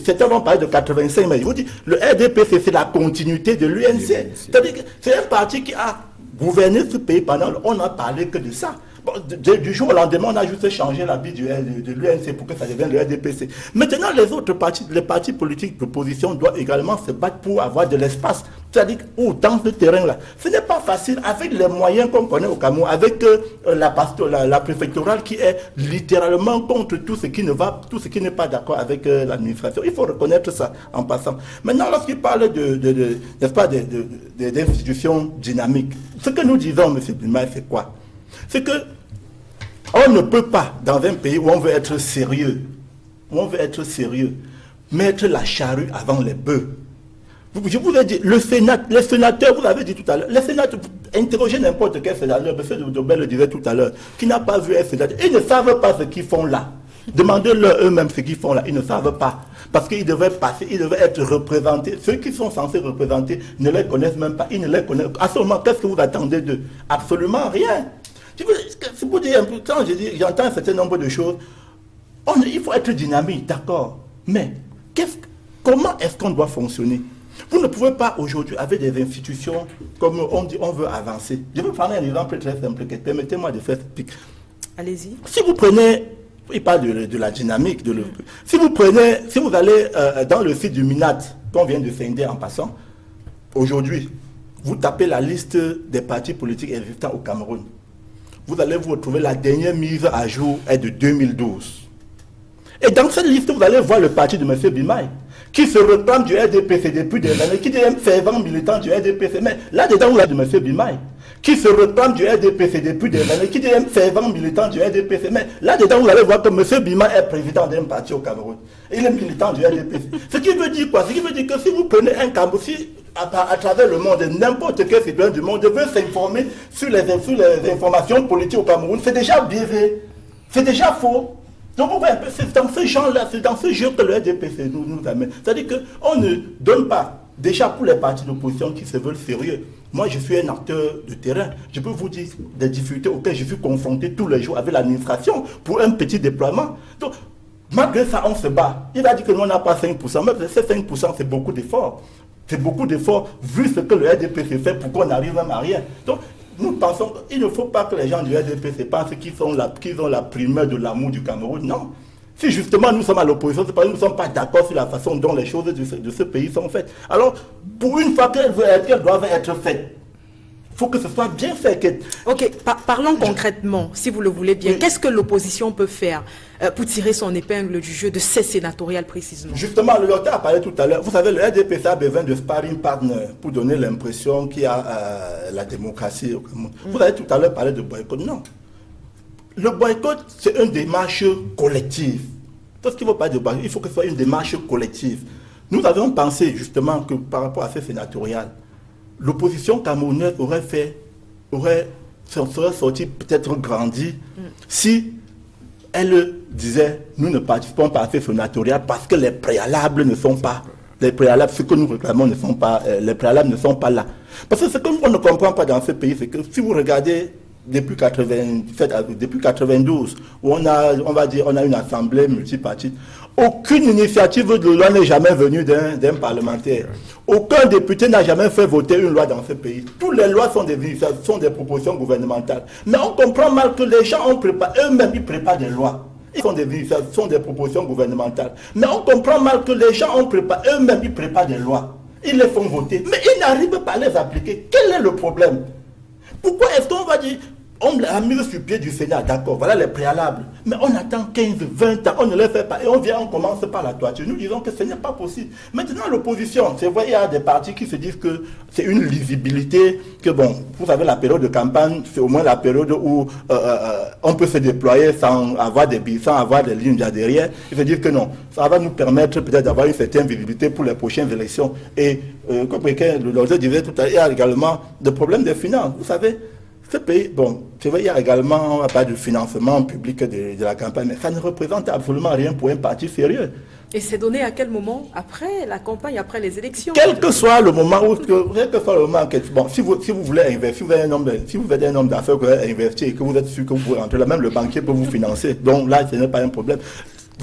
Certains vont parler de 85, mais je vous dis, le RDPC, c'est la continuité de l'UNC. C'est-à-dire que c'est un parti qui a gouverné ce pays pendant, on n'a parlé que de ça. Bon, du jour au lendemain, on a juste changé l'habit de l'UNC pour que ça devienne le RDPC. Maintenant, les autres partis, les partis politiques d'opposition doivent également se battre pour avoir de l'espace. C'est-à-dire, dans ce terrain-là, ce n'est pas facile avec les moyens qu'on connaît au Cameroun, avec la préfectorale qui est littéralement contre tout ce qui ne va, tout ce qui n'est pas d'accord avec l'administration. Il faut reconnaître ça en passant. Maintenant, lorsqu'il parle n'est-ce pas, d'institutions dynamiques, ce que nous disons, M. Bima, c'est quoi? C'est que on ne peut pas, dans un pays où on veut être sérieux, mettre la charrue avant les bœufs. Je vous ai dit, les sénateurs, vous avez dit tout à l'heure, les sénateurs, interrogez n'importe quel sénateur, M. Dobel le disait tout à l'heure, qui n'a pas vu un sénateur, ils ne savent pas ce qu'ils font là. Demandez-leur eux-mêmes ce qu'ils font là, ils ne savent pas. Parce qu'ils devaient passer, ils devaient être représentés. Ceux qui sont censés représenter ne les connaissent même pas, ils ne les connaissent pas. À ce moment, qu'est-ce que vous attendez d'eux? Absolument rien. C'est pour dire un peu, quand j'entends un certain nombre de choses, il faut être dynamique, d'accord. Mais comment est-ce qu'on doit fonctionner? Vous ne pouvez pas aujourd'hui, avec des institutions, comme on dit, on veut avancer. Je vais prendre un exemple très simple, permettez-moi de faire expliquer. Allez-y. Si vous prenez, il parle de la dynamique, si vous allez dans le site du MINAT, qu'on vient de scinder en passant, aujourd'hui, vous tapez la liste des partis politiques existants au Cameroun. Vous allez vous retrouver, la dernière mise à jour est de 2012. Et dans cette liste, vous allez voir le parti de M. Bimaï, qui se réclame du RDPC depuis des années, qui est un fervent militant du RDPC. Mais là-dedans, vous avez de M. Bimaï, qui se réclame du RDPC depuis des années, qui est un fervent militant du RDPC. Mais là-dedans, vous allez voir que M. Bimaï est président d'un parti au Cameroun. Il est militant du RDPC. Ce qui veut dire quoi? Ce qui veut dire que si vous prenez un Cameroun, à travers le monde, n'importe quel citoyen du monde veut s'informer sur les informations politiques au Cameroun, c'est déjà biaisé, c'est déjà faux. Donc vous voyez, c'est dans ce genre-là, c'est dans ce jeu que le RDPC nous amène. C'est-à-dire qu'on ne donne pas, déjà pour les partis d'opposition qui se veulent sérieux. Moi, je suis un acteur de terrain. Je peux vous dire des difficultés auxquelles je suis confronté tous les jours avec l'administration pour un petit déploiement. Donc, malgré ça, on se bat. Il a dit que nous, on n'a pas 5%. Mais ces 5%, c'est beaucoup d'efforts. C'est beaucoup d'efforts vu ce que le RDPC fait pour qu'on arrive même à rien. Donc, nous pensons qu'il ne faut pas que les gens du RDPC pensent qu'ils ont la primeur de l'amour du Cameroun. Non. Si justement nous sommes à l'opposition, c'est parce que nous ne sommes pas d'accord sur la façon dont les choses de ce pays sont faites. Alors, pour une fois qu'elles doivent être faites, il faut que ce soit bien fait. Ok, parlons concrètement, si vous le voulez bien. Oui. Qu'est-ce que l'opposition peut faire pour tirer son épingle du jeu de ces sénatoriales précisément? Justement, le docteur a parlé tout à l'heure. Vous savez, le RDPC a besoin de sparring partner pour donner l'impression qu'il y a la démocratie au Cameroun. Vous avez tout à l'heure parlé de boycott. Non. Le boycott, c'est une démarche collective. Tout ce qu'il ne faut pas de boycott, il faut que ce soit une démarche collective. Nous avons pensé justement que par rapport à ces sénatoriales, l'opposition camerounaise serait sortie peut-être grandie si elle disait nous ne participons pas à ces sénatoriales parce que les préalables ne sont pas, ce que nous réclamons ne sont pas, les préalables ne sont pas là. Parce que ce que on ne comprend pas dans ce pays, c'est que si vous regardez depuis 92, où on a une assemblée multipartite, aucune initiative de loi n'est jamais venue d'un parlementaire. Aucun député n'a jamais fait voter une loi dans ce pays. Toutes les lois sont des propositions gouvernementales. Mais on comprend mal que les gens eux-mêmes ils préparent des lois. Ils sont des propositions gouvernementales. Mais on comprend mal que les gens eux-mêmes ils préparent des lois. Ils les font voter. Mais ils n'arrivent pas à les appliquer. Quel est le problème? Pourquoi est-ce qu'on va dire On a mis sur pied du Sénat, d'accord, voilà les préalables. Mais on attend 15, 20 ans, on ne les fait pas. Et on commence par la toiture. Nous disons que ce n'est pas possible. Maintenant, l'opposition, c'est vrai, il y a des partis qui se disent que c'est une lisibilité, que bon, vous savez, la période de campagne, c'est au moins la période où on peut se déployer sans avoir des billes, sans avoir des lignes derrière. Il veut dire que non, ça va nous permettre peut-être d'avoir une certaine visibilité pour les prochaines élections. Et comme le disait tout à l'heure, il y a également des problèmes de finances. Vous savez, ce pays, bon, c'est vrai, il y a également pas de financement public de la campagne, mais ça ne représente absolument rien pour un parti sérieux. Et c'est donné à quel moment? Après la campagne, après les élections? Quel que soit le moment où, bon, si vous voulez investir, si vous êtes un homme d'affaires que vous voulez investir et que vous êtes sûr que vous pouvez rentrer là, même le banquier peut vous financer. Donc là, ce n'est pas un problème.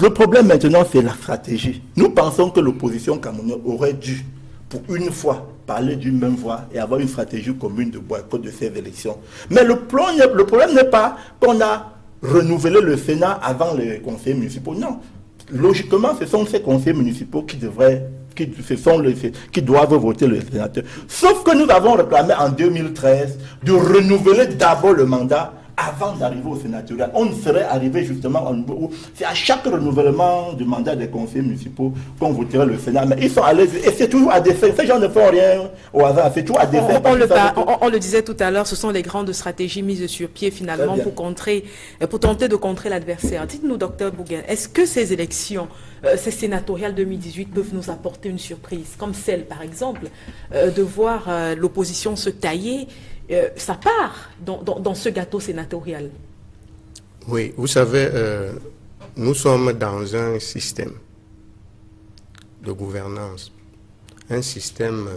Le problème maintenant, c'est la stratégie. Nous pensons que l'opposition camerounaise aurait dû, pour une fois, parler d'une même voix et avoir une stratégie commune de boycott de ces élections. Mais le problème n'est pas qu'on a renouvelé le Sénat avant les conseils municipaux. Non. Logiquement, ce sont ces conseils municipaux qui doivent voter le sénateur. Sauf que nous avons réclamé en 2013 de renouveler d'abord le mandat avant d'arriver au sénatorial. On serait arrivé justement au niveau où c'est à chaque renouvellement du mandat des conseillers municipaux qu'on voterait le Sénat. Mais ils sont allés, et c'est toujours à dessein. Ces gens ne font rien au hasard, c'est toujours à dessein. On le disait tout à l'heure, ce sont les grandes stratégies mises sur pied finalement pour tenter de contrer l'adversaire. Dites-nous, docteur Bouguin, est-ce que ces élections, ces sénatoriales 2018 peuvent nous apporter une surprise, comme celle par exemple de voir l'opposition se tailler sa part dans ce gâteau sénatorial? Oui, vous savez, nous sommes dans un système de gouvernance. Nous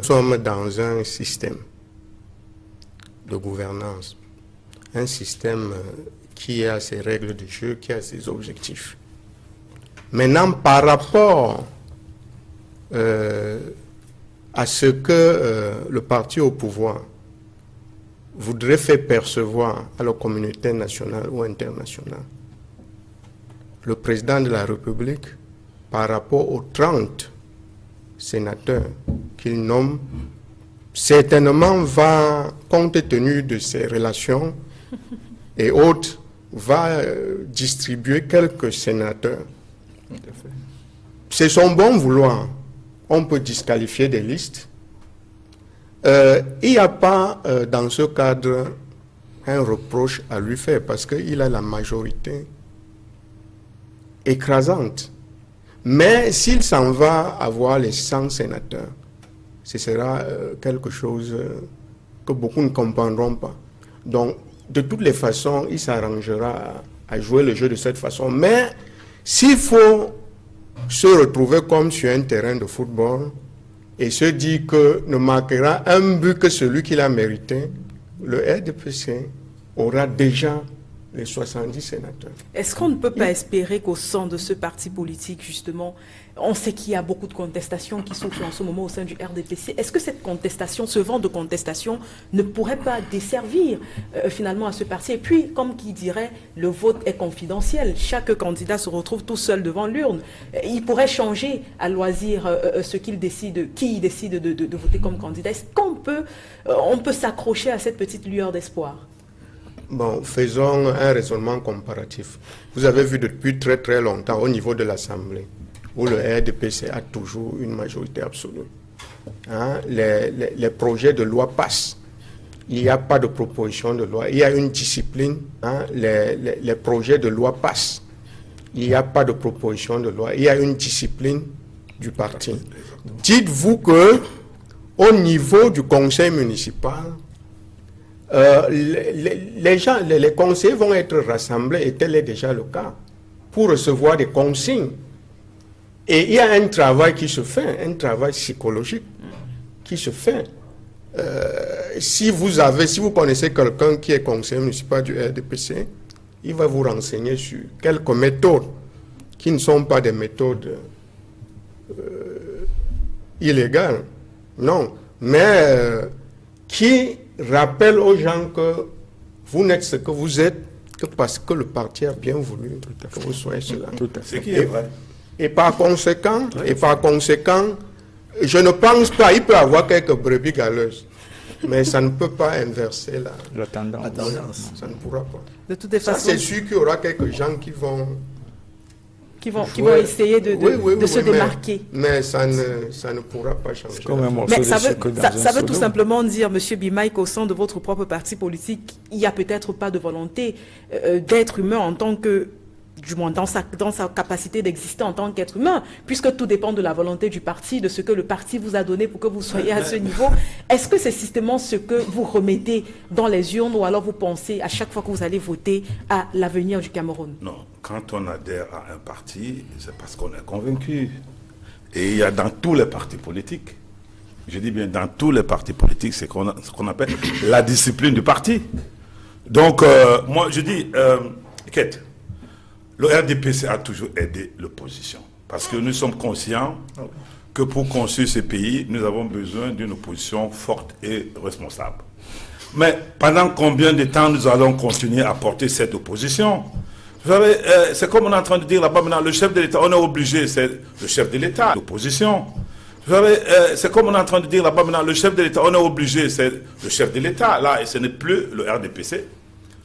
sommes dans un système de gouvernance. Un système qui a ses règles de jeu, qui a ses objectifs. Maintenant, par rapport à ce que le parti au pouvoir voudrait faire percevoir à la communauté nationale ou internationale, le président de la République, par rapport aux 30 sénateurs qu'il nomme, certainement va, compte tenu de ses relations et autres, va distribuer quelques sénateurs. C'est son bon vouloir. On peut disqualifier des listes. Il n'y a pas dans ce cadre un reproche à lui faire parce qu'il a la majorité écrasante. Mais s'il s'en va avoir les 100 sénateurs, ce sera quelque chose que beaucoup ne comprendront pas. Donc, de toutes les façons, il s'arrangera à jouer le jeu de cette façon. Mais s'il faut se retrouver comme sur un terrain de football, et se dit que ne marquera un but que celui qu'il a mérité, le RDPC aura déjà les 70 sénateurs. Est-ce qu'on ne peut pas espérer qu'au sein de ce parti politique, justement, on sait qu'il y a beaucoup de contestations qui souffrent en ce moment au sein du RDPC. Est-ce que cette contestation, ce vent de contestation, ne pourrait pas desservir finalement à ce parti? Et puis, comme qui dirait, le vote est confidentiel. Chaque candidat se retrouve tout seul devant l'urne. Il pourrait changer à loisir ce qu'il décide, qui il décide de voter comme candidat. Est-ce qu'on peut s'accrocher à cette petite lueur d'espoir? Bon, faisons un raisonnement comparatif. Vous avez vu depuis très très longtemps au niveau de l'Assemblée, où le RDPC a toujours une majorité absolue. Hein, les projets de loi passent. Il n'y a pas de proposition de loi. Il y a une discipline. Hein, les projets de loi passent. Il n'y a pas de proposition de loi. Il y a une discipline du parti. Dites-vous que au niveau du conseil municipal, les conseillers vont être rassemblés, et tel est déjà le cas, pour recevoir des consignes. Et il y a un travail qui se fait, un travail psychologique qui se fait. Si vous connaissez quelqu'un qui est conseiller municipal du RDPC, il va vous renseigner sur quelques méthodes qui ne sont pas des méthodes illégales, non, mais qui rappellent aux gens que vous n'êtes ce que vous êtes que parce que le parti a bien voulu que vous soyez cela. Ce qui est vrai. Et par conséquent, je ne pense pas, il peut y avoir quelques brebis galeuses. mais ça ne peut pas inverser La tendance. La tendance. Ça ne pourra pas. De toutes les Ça, façons, c'est sûr qu'il y aura quelques gens qui vont essayer de se démarquer. Mais ça ne pourra pas changer. Comme un morceau Mais de ça veut, sucre dans ça un veut tout seau d'eau. simplement dire, Monsieur Bimaï, qu'au sein de votre propre parti politique, il n'y a peut-être pas de volonté d'être humain en tant que, du moins dans sa capacité d'exister en tant qu'être humain, puisque tout dépend de la volonté du parti, de ce que le parti vous a donné pour que vous soyez à ce niveau. Est-ce que c'est systématiquement ce que vous remettez dans les urnes ou alors vous pensez à chaque fois que vous allez voter à l'avenir du Cameroun? Non, quand on adhère à un parti, c'est parce qu'on est convaincu. Et il y a dans tous les partis politiques, je dis bien dans tous les partis politiques, c'est ce qu'on appelle la discipline du parti. Donc, moi, je dis, Kate, le RDPC a toujours aidé l'opposition. Parce que nous sommes conscients que pour construire ce pays, nous avons besoin d'une opposition forte et responsable. Mais pendant combien de temps nous allons continuer à porter cette opposition? Vous savez, c'est comme on est en train de dire là-bas maintenant, le chef de l'État, on est obligé, c'est le chef de l'État, l'opposition. Vous savez, c'est comme on est en train de dire là-bas maintenant, le chef de l'État, on est obligé, c'est le chef de l'État. Là, et ce n'est plus le RDPC.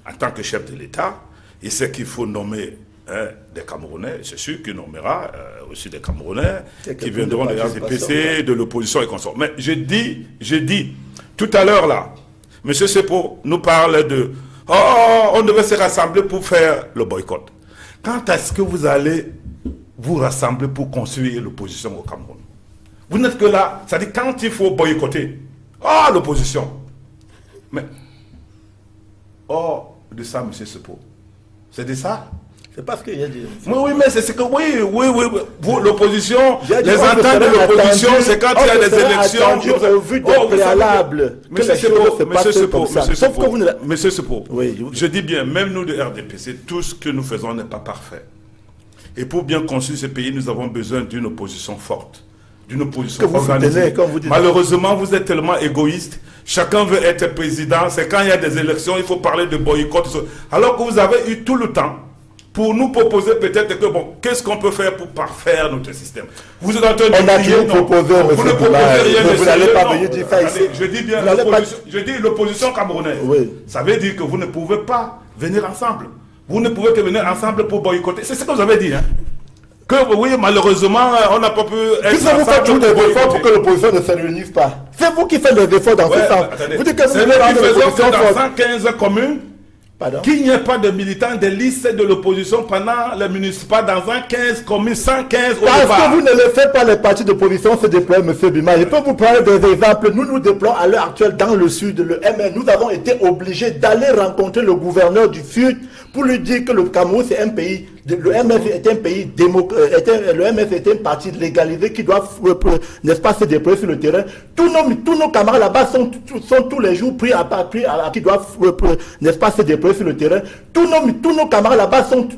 En tant que chef de l'État, il sait qu'il faut nommer des Camerounais, c'est sûr qu'il nommera aussi des Camerounais qui viendront de RDPC, de l'opposition et consorts. Mais je dis, tout à l'heure là, M. Sepo nous parle de « Oh, on devait se rassembler pour faire le boycott ». Quand est-ce que vous allez vous rassembler pour construire l'opposition au Cameroun? Vous n'êtes que là, c'est-à-dire quand il faut boycotter, oh, l'opposition. Mais, oh, de ça, M. Sepo, c'est de ça? C'est parce qu'il y a des... Oui, mais c'est ce que... Oui. Vous, l'opposition, J'ai dit, les on ententes de serait l'opposition, attendu- c'est quand il y a on des serait élections... attendu au vu des préalables que les choses se passent comme ça. Sauf que vous ne... Monsieur Sepo, Oui, je dis bien, même nous de RDPC, tout ce que nous faisons n'est pas parfait. Et pour bien construire ce pays, nous avons besoin d'une opposition forte, d'une opposition Que vous organisée. soutenez, comme vous dites. Malheureusement, vous êtes tellement égoïste. Chacun veut être président. C'est quand il y a des élections, il faut parler de boycott. Alors que vous avez eu tout le temps pour nous proposer peut-être que, bon, qu'est-ce qu'on peut faire pour parfaire notre système? Vous êtes en train de On a crier, toujours non. proposé, Vous ne monsieur proposez Bimaï, rien mais de vous n'allez sérieux, pas non. venir dire ça ici. Attendez, je dis bien Vous n'allez pas- je dis l'opposition camerounaise. Oui. Ça veut dire que vous ne pouvez pas venir ensemble. Vous ne pouvez que venir ensemble pour boycotter. C'est ce que vous avez dit, hein? Que oui, malheureusement, on n'a pas pu être Puisque vous faites tous des efforts pour que l'opposition ne se réunisse pas. C'est vous qui faites des efforts dans ce sens. Vous dites que vous c'est nous voulez qui rendre faisons l'opposition que dans forte. 115 communes, Pardon? qu'il n'y ait pas de militants des listes de l'opposition pendant les municipales dans 115 communes, 115 au Parce départ. que vous ne le faites pas, les partis d'opposition se déploient, M. Bimaï. Je peux vous parler des exemples. Nous nous déployons à l'heure actuelle dans le sud, le MN. Nous avons été obligés d'aller rencontrer le gouverneur du sud pour lui dire que le Cameroun, c'est un pays, le MF est un pays démocratique, le MF est un parti légalisé qui doit, n'est-ce pas, se déployer sur le terrain. Tous nos camarades là-bas sont tous les jours pris à qui doivent, n'est-ce pas, se déployer sur le terrain. Tous nos camarades là-bas sont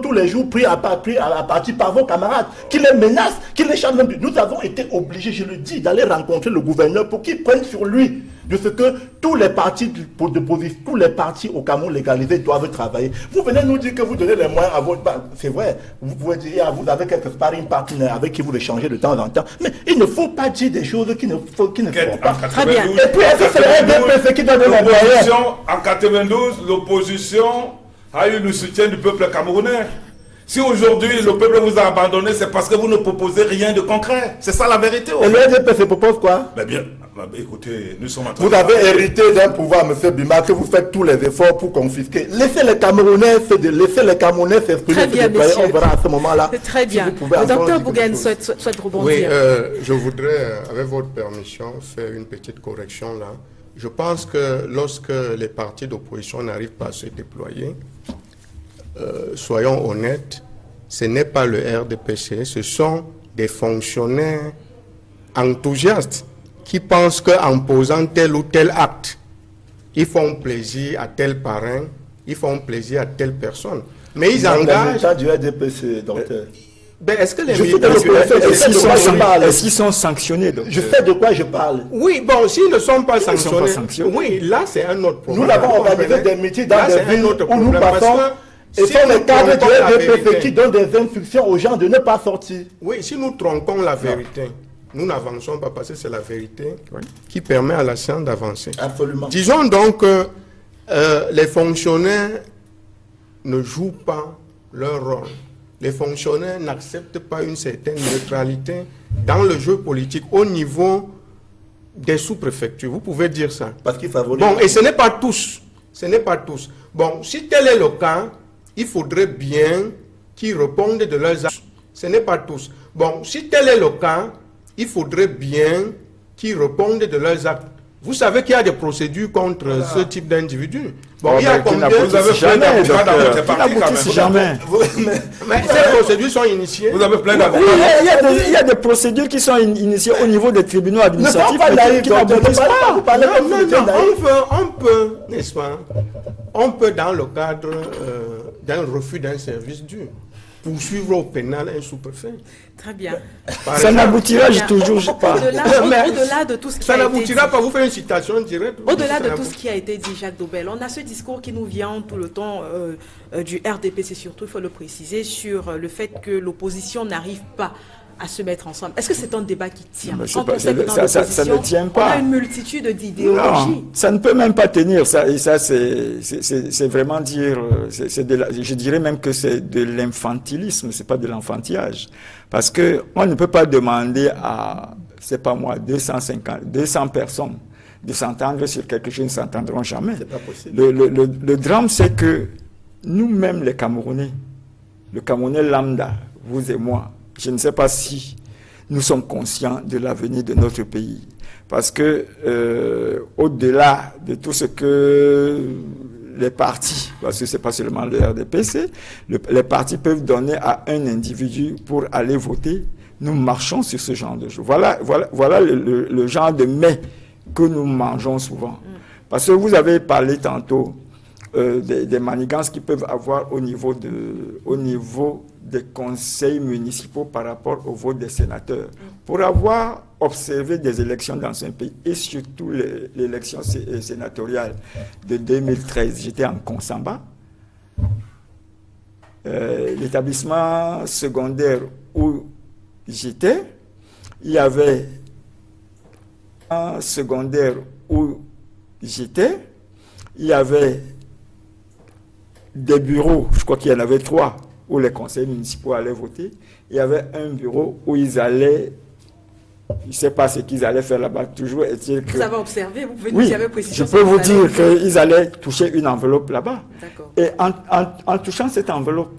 tous les jours pris à partie par vos camarades, qui les menacent, qui les chargent. Nous avons été obligés, je le dis, d'aller rencontrer le gouverneur pour qu'il prenne sur lui de ce que tous les partis tous les partis au Cameroun légalisés doivent travailler. Vous venez nous dire que vous donnez les moyens à votre... C'est vrai, vous pouvez dire, vous avez quelques sparring partners avec qui vous échangez de temps en temps, mais il ne faut pas dire des choses qui ne font pas. Très bien. Et puis, est-ce que c'est le RDPC qui donne les moyens? En 92, l'opposition a eu le soutien du peuple camerounais. Si aujourd'hui le peuple vous a abandonné, c'est parce que vous ne proposez rien de concret. C'est ça la vérité. Et le RDPC propose quoi? Ben bien, écoutez, nous sommes en train Vous avez hérité d'un pouvoir, M. Bima, que vous faites tous les efforts pour confisquer. Laissez les Camerounais s'exprimer, Très bien, se déployer. messieurs. On verra à ce moment-là. Très bien. Si vous pouvez Le encore docteur dire Bougaine quelque chose. souhaite rebondir. Oui, je voudrais, avec votre permission, faire une petite correction là. Je pense que lorsque les partis d'opposition n'arrivent pas à se déployer, soyons honnêtes, ce n'est pas le RDPC, ce sont des fonctionnaires enthousiastes qui pensent qu'en posant tel ou tel acte, ils font plaisir à tel parrain, ils font plaisir à telle personne. Mais ils Les engagent... militants du RDPC, docteur. Ben, est-ce que les Je suis militants... de l'opposition, je sais de quoi je parle. Est-ce qu'ils sont sanctionnés donc, Je sais de quoi je parle. Oui, bon, s'ils ne sont pas Ils ne sont pas sanctionnés, sanctionnés. oui, là c'est un autre problème. Nous avons Vous organisé comprenez? des meetings dans Là, des c'est un villes autre où nous problème, passons. parce que Et si sont nous les cadres du trompons la RDPC vérité- qui donnent des instructions aux gens de ne pas sortir. Oui, si nous trompons la vérité, nous n'avançons pas parce que c'est la vérité Oui. qui permet à la science d'avancer. Absolument. Disons donc que les fonctionnaires ne jouent pas leur rôle. Les fonctionnaires n'acceptent pas une certaine neutralité dans le jeu politique au niveau des sous-préfectures. Vous pouvez dire ça. Parce qu'il favorise. Bon, et ce n'est pas tous. Ce n'est pas tous. Bon, si tel est le cas, il faudrait bien qu'ils répondent de leurs actes. Ce n'est pas tous. Bon, si tel est le cas, il faudrait bien qu'ils répondent de leurs actes. Vous savez qu'il y a des procédures contre ce type d'individus. Bon, il y a combien? Vous avez plein d'avocats dans votre parti quand même. Jamais. Mais ces procédures sont initiées. Vous avez plein d'avocats. Oui, il y a des procédures qui sont initiées au niveau des tribunaux administratifs qui n'aboutissent pas. On peut, n'est-ce pas, on peut dans le cadre d'un refus d'un service dû, poursuivre au pénal un sous-préfet. Très bien. Ça n'aboutira toujours pas. Au-delà de tout ce qui Ça a été n'aboutira dit. pas, vous faites une citation directe. Au-delà de tout ce qui a été dit, Jacques Dobel, on a ce discours qui nous vient tout le temps du RDPC, surtout, il faut le préciser, sur le fait que l'opposition n'arrive pas à se mettre ensemble. Est-ce que c'est un débat qui tient? Mais Quand on sait que dans ça ne l'opposition, tient on pas. a une multitude d'idéologies. Non, ça ne peut même pas tenir. Ça, et ça, c'est vraiment dire, je dirais même que c'est de l'infantilisme, c'est pas de l'enfantillage. Parce que on ne peut pas demander à, c'est pas moi, 200 personnes de s'entendre sur quelque chose, ils ne s'entendront jamais. C'est pas possible. Le drame, c'est que nous-mêmes, les Camerounais, le Camerounais lambda, vous et moi, je ne sais pas si nous sommes conscients de l'avenir de notre pays. Parce que au-delà de tout ce que les partis, parce que ce n'est pas seulement le RDPC, les partis peuvent donner à un individu pour aller voter, nous marchons sur ce genre de choses. Voilà le genre de mets que nous mangeons souvent. Parce que vous avez parlé tantôt des manigances qu'ils peuvent avoir au niveau des conseils municipaux par rapport au vote des sénateurs. Pour avoir observé des élections dans un pays, et surtout l'élection sénatoriale de 2013, j'étais en Konsamba, l'établissement secondaire où j'étais, il y avait un secondaire où j'étais, il y avait des bureaux, je crois qu'il y en avait 3, où les conseils municipaux allaient voter. Il y avait un bureau où ils allaient, je ne sais pas ce qu'ils allaient faire là-bas, toujours est-il que... Vous avez observé, vous pouvez nous Oui, dire avec précision. je peux vous dire qu'ils allaient toucher une enveloppe là-bas. D'accord. Et en touchant cette enveloppe,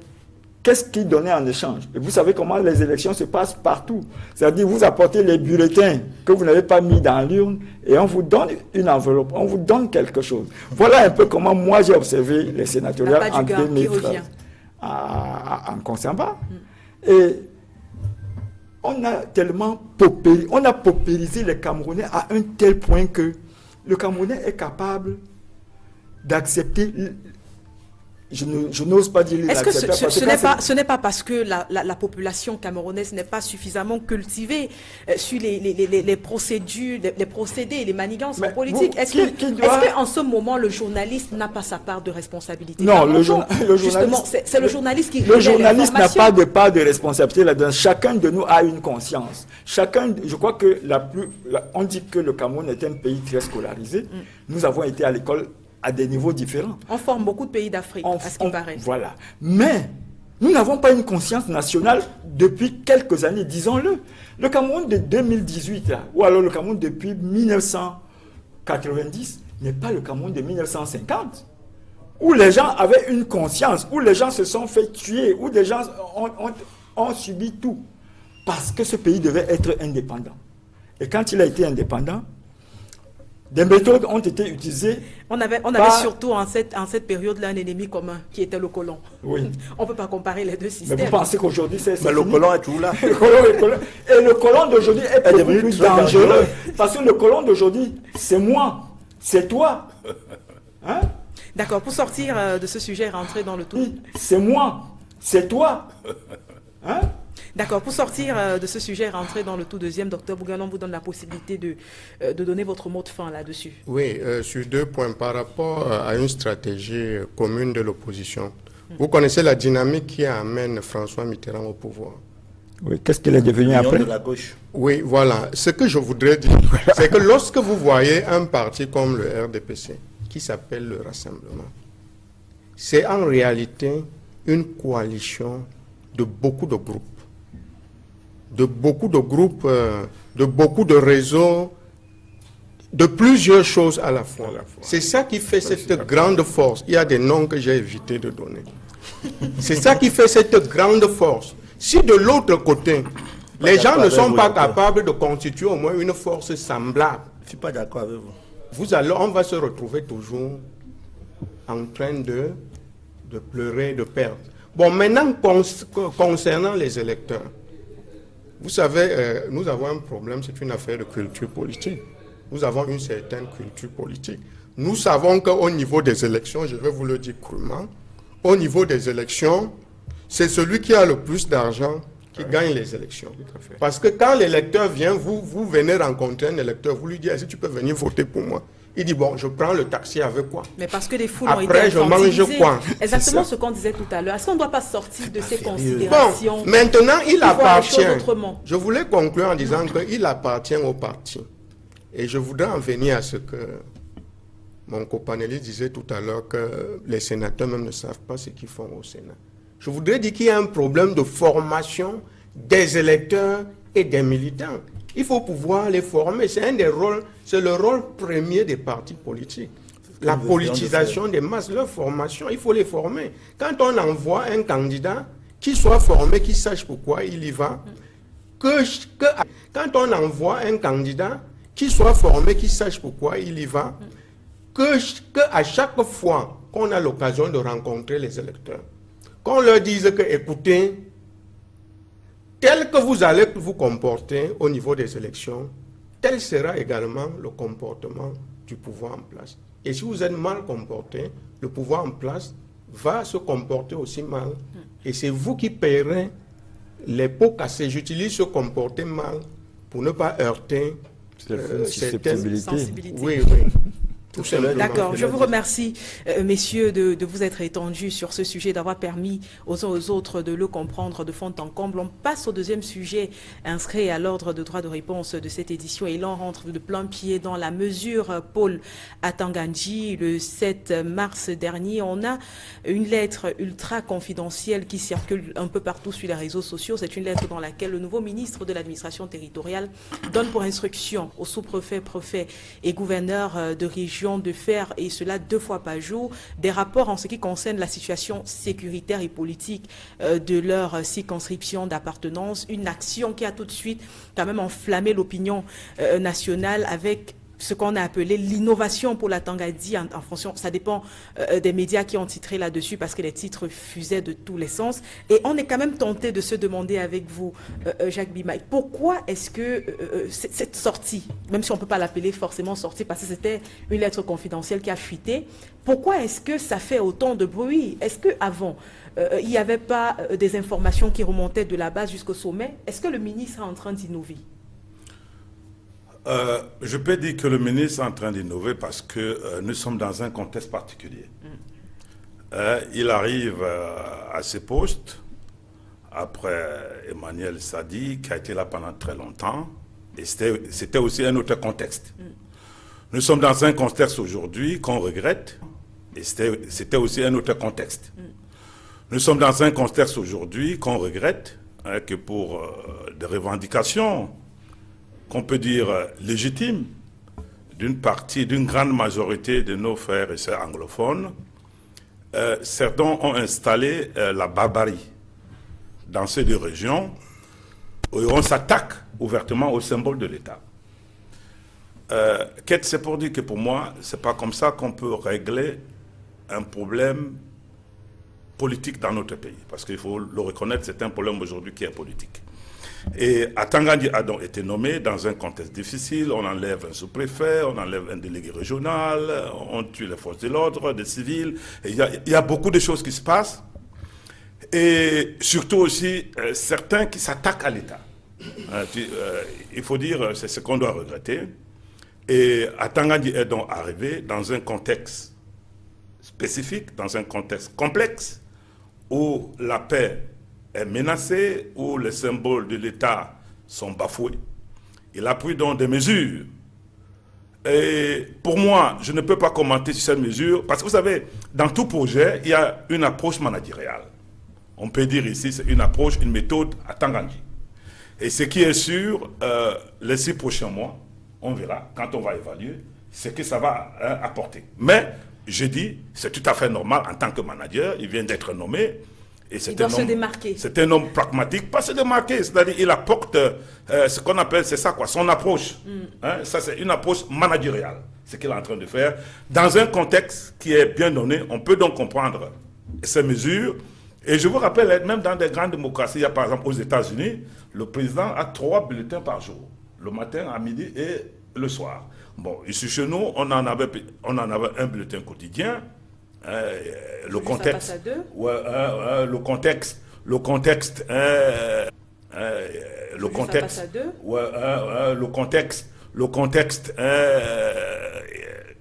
qu'est-ce qu'ils donnaient en échange? Et vous savez comment les élections se passent partout. C'est-à-dire, vous apportez les bulletins que vous n'avez pas mis dans l'urne et on vous donne une enveloppe, on vous donne quelque chose. Voilà un peu comment moi j'ai observé les sénatoriales en 2013 en Konsamba. Et on a tellement paupérisé les Camerounais à un tel point que le Camerounais est capable d'accepter... Je n'ose pas dire... Est-ce que ce n'est pas parce que la population camerounaise n'est pas suffisamment cultivée sur les procédures, les procédés, les manigances en politique? Est-ce qu'en ce moment, le journaliste n'a pas sa part de responsabilité? Non, le journaliste... Justement, c'est le journaliste qui... Le journaliste n'a pas de part de responsabilité là-dedans. Chacun de nous a une conscience. Je crois que on dit que le Cameroun est un pays très scolarisé. Nous avons été à l'école à des niveaux différents. On forme beaucoup de pays d'Afrique, à ce qui paraît. Voilà. Mais nous n'avons pas une conscience nationale depuis quelques années, disons-le. Le Cameroun de 2018, là, ou alors le Cameroun depuis 1990, n'est pas le Cameroun de 1950, où les gens avaient une conscience, où les gens se sont fait tuer, où les gens ont subi tout, parce que ce pays devait être indépendant. Et quand il a été indépendant, des méthodes ont été utilisées. On avait surtout en cette période-là un ennemi commun qui était le colon. Oui. On ne peut pas comparer les deux systèmes. Mais vous pensez qu'aujourd'hui c'est Mais le colon est toujours là. Et le colon d'aujourd'hui est beaucoup plus dangereux. Parce que le colon d'aujourd'hui, c'est moi, c'est toi. Hein? D'accord, pour sortir de ce sujet et rentrer dans le tout. Oui, c'est moi, c'est toi. Hein? D'accord, pour sortir de ce sujet et rentrer dans le tout deuxième, docteur Bouganon vous donne la possibilité de donner votre mot de fin là-dessus. Oui, sur 2 points par rapport à une stratégie commune de l'opposition. Vous connaissez la dynamique qui amène François Mitterrand au pouvoir. Oui, qu'est-ce qu'il est devenu L'union après? de la gauche. Oui, voilà. Ce que je voudrais dire, c'est que lorsque vous voyez un parti comme le RDPC, qui s'appelle le Rassemblement, c'est en réalité une coalition de beaucoup de groupes, de beaucoup de réseaux, de plusieurs choses à la fois. C'est ça qui fait cette grande force. Il y a des noms que j'ai évité de donner. C'est ça qui fait cette grande force. Si de l'autre côté, les gens ne sont pas capables de constituer au moins une force semblable, Je ne suis pas d'accord avec vous. on va se retrouver toujours en train de pleurer, de perdre. Bon, maintenant, concernant les électeurs, vous savez, nous avons un problème, c'est une affaire de culture politique. Nous avons une certaine culture politique. Nous savons qu'au niveau des élections, je vais vous le dire crûment, au niveau des élections, c'est celui qui a le plus d'argent qui gagne les élections. Parce que quand l'électeur vient, vous venez rencontrer un électeur, vous lui dites, est-ce que tu peux venir voter pour moi? Il dit, bon, je prends le taxi avec quoi? Mais parce que les foules Après, ont été je mange infantilisées. quoi? Exactement C'est ce qu'on disait tout à l'heure. Est-ce qu'on ne doit pas sortir de ces Bon, considérations? maintenant, il voir les appartient. choses autrement. Je voulais conclure en disant qu'il appartient au parti. Et je voudrais en venir à ce que mon copanéliste disait tout à l'heure, que les sénateurs même ne savent pas ce qu'ils font au Sénat. Je voudrais dire qu'il y a un problème de formation des électeurs et des militants. Il faut pouvoir les former. C'est un des rôles, c'est le rôle premier des partis politiques. La politisation des masses, leur formation, il faut les former. Quand on envoie un candidat, qu'il soit formé, qu'il sache pourquoi il y va, quand on envoie un candidat, qu'il soit formé, qu'il sache pourquoi il y va, que à chaque fois qu'on a l'occasion de rencontrer les électeurs, qu'on leur dise que, écoutez, tel que vous allez vous comporter au niveau des élections, tel sera également le comportement du pouvoir en place. Et si vous êtes mal comporté, le pouvoir en place va se comporter aussi mal. Et c'est vous qui payerez les pots cassés. J'utilise se comporter mal pour ne pas heurter certaines sensibilités. Oui, oui. Tout simplement. D'accord, je vous remercie, messieurs, de vous être étendus sur ce sujet, d'avoir permis aux uns aux autres de le comprendre de fond en comble. On passe au deuxième sujet inscrit à l'ordre de droit de réponse de cette édition et l'on rentre de plein pied dans la mesure Paul Atangandji. Le 7 mars dernier, on a une lettre ultra confidentielle qui circule un peu partout sur les réseaux sociaux. C'est une lettre dans laquelle le nouveau ministre de l'administration territoriale donne pour instruction aux sous-préfets, préfets et gouverneurs de région de faire, et cela 2 fois par jour, des rapports en ce qui concerne la situation sécuritaire et politique de leur circonscription d'appartenance. Une action qui a tout de suite quand même enflammé l'opinion nationale avec ce qu'on a appelé l'innovation pour la Tangadi en fonction, ça dépend des médias qui ont titré là-dessus parce que les titres fusaient de tous les sens. Et on est quand même tenté de se demander avec vous, Jacques Bimaï, pourquoi est-ce que cette sortie, même si on ne peut pas l'appeler forcément sortie parce que c'était une lettre confidentielle qui a fuité, pourquoi est-ce que ça fait autant de bruit? Est-ce qu'avant, il n'y avait pas des informations qui remontaient de la base jusqu'au sommet? Est-ce que le ministre est en train d'innover? Je peux dire que le ministre est en train d'innover parce que nous sommes dans un contexte particulier. Il arrive à ce poste après Emmanuel Sadi, qui a été là pendant très longtemps, et c'était aussi un autre contexte. Nous sommes dans un contexte aujourd'hui qu'on regrette, et c'était aussi un autre contexte. Nous sommes dans un contexte aujourd'hui qu'on regrette, que pour des revendications qu'on peut dire légitimes d'une grande majorité de nos frères et sœurs anglophones, certains ont installé la barbarie dans ces 2 régions où on s'attaque ouvertement au symbole de l'État. C'est pour dire que pour moi, ce n'est pas comme ça qu'on peut régler un problème politique dans notre pays. Parce qu'il faut le reconnaître, c'est un problème aujourd'hui qui est politique. Et Atangandji a donc été nommé dans un contexte difficile. On enlève un sous-préfet, on enlève un délégué régional, on tue les forces de l'ordre, des civils. Il y a beaucoup de choses qui se passent. Et surtout aussi, certains qui s'attaquent à l'État. Il faut dire, c'est ce qu'on doit regretter. Et Atangandji est donc arrivé dans un contexte spécifique, dans un contexte complexe, où la paix est menacée, où les symboles de l'État sont bafoués. Il a pris donc des mesures. Et pour moi, je ne peux pas commenter sur cette mesure, parce que vous savez, dans tout projet, il y a une approche managériale. On peut dire ici, c'est une approche, une méthode à Tangandji. Et ce qui est sûr, les 6 prochains mois, on verra, quand on va évaluer, ce que ça va apporter. Mais, je dis, c'est tout à fait normal en tant que manager, il vient d'être nommé. Et il doit se démarquer. C'est un homme pragmatique, pas se démarquer, c'est-à-dire il apporte ce qu'on appelle, c'est ça quoi, son approche. Hein, ça c'est une approche managériale, ce qu'il est en train de faire. Dans un contexte qui est bien donné, on peut donc comprendre ces mesures. Et je vous rappelle, même dans des grandes démocraties, il y a par exemple aux États-Unis, le président a 3 bulletins par jour, le matin, à midi et le soir. Bon, ici chez nous, on en avait un bulletin quotidien. Le contexte, le contexte,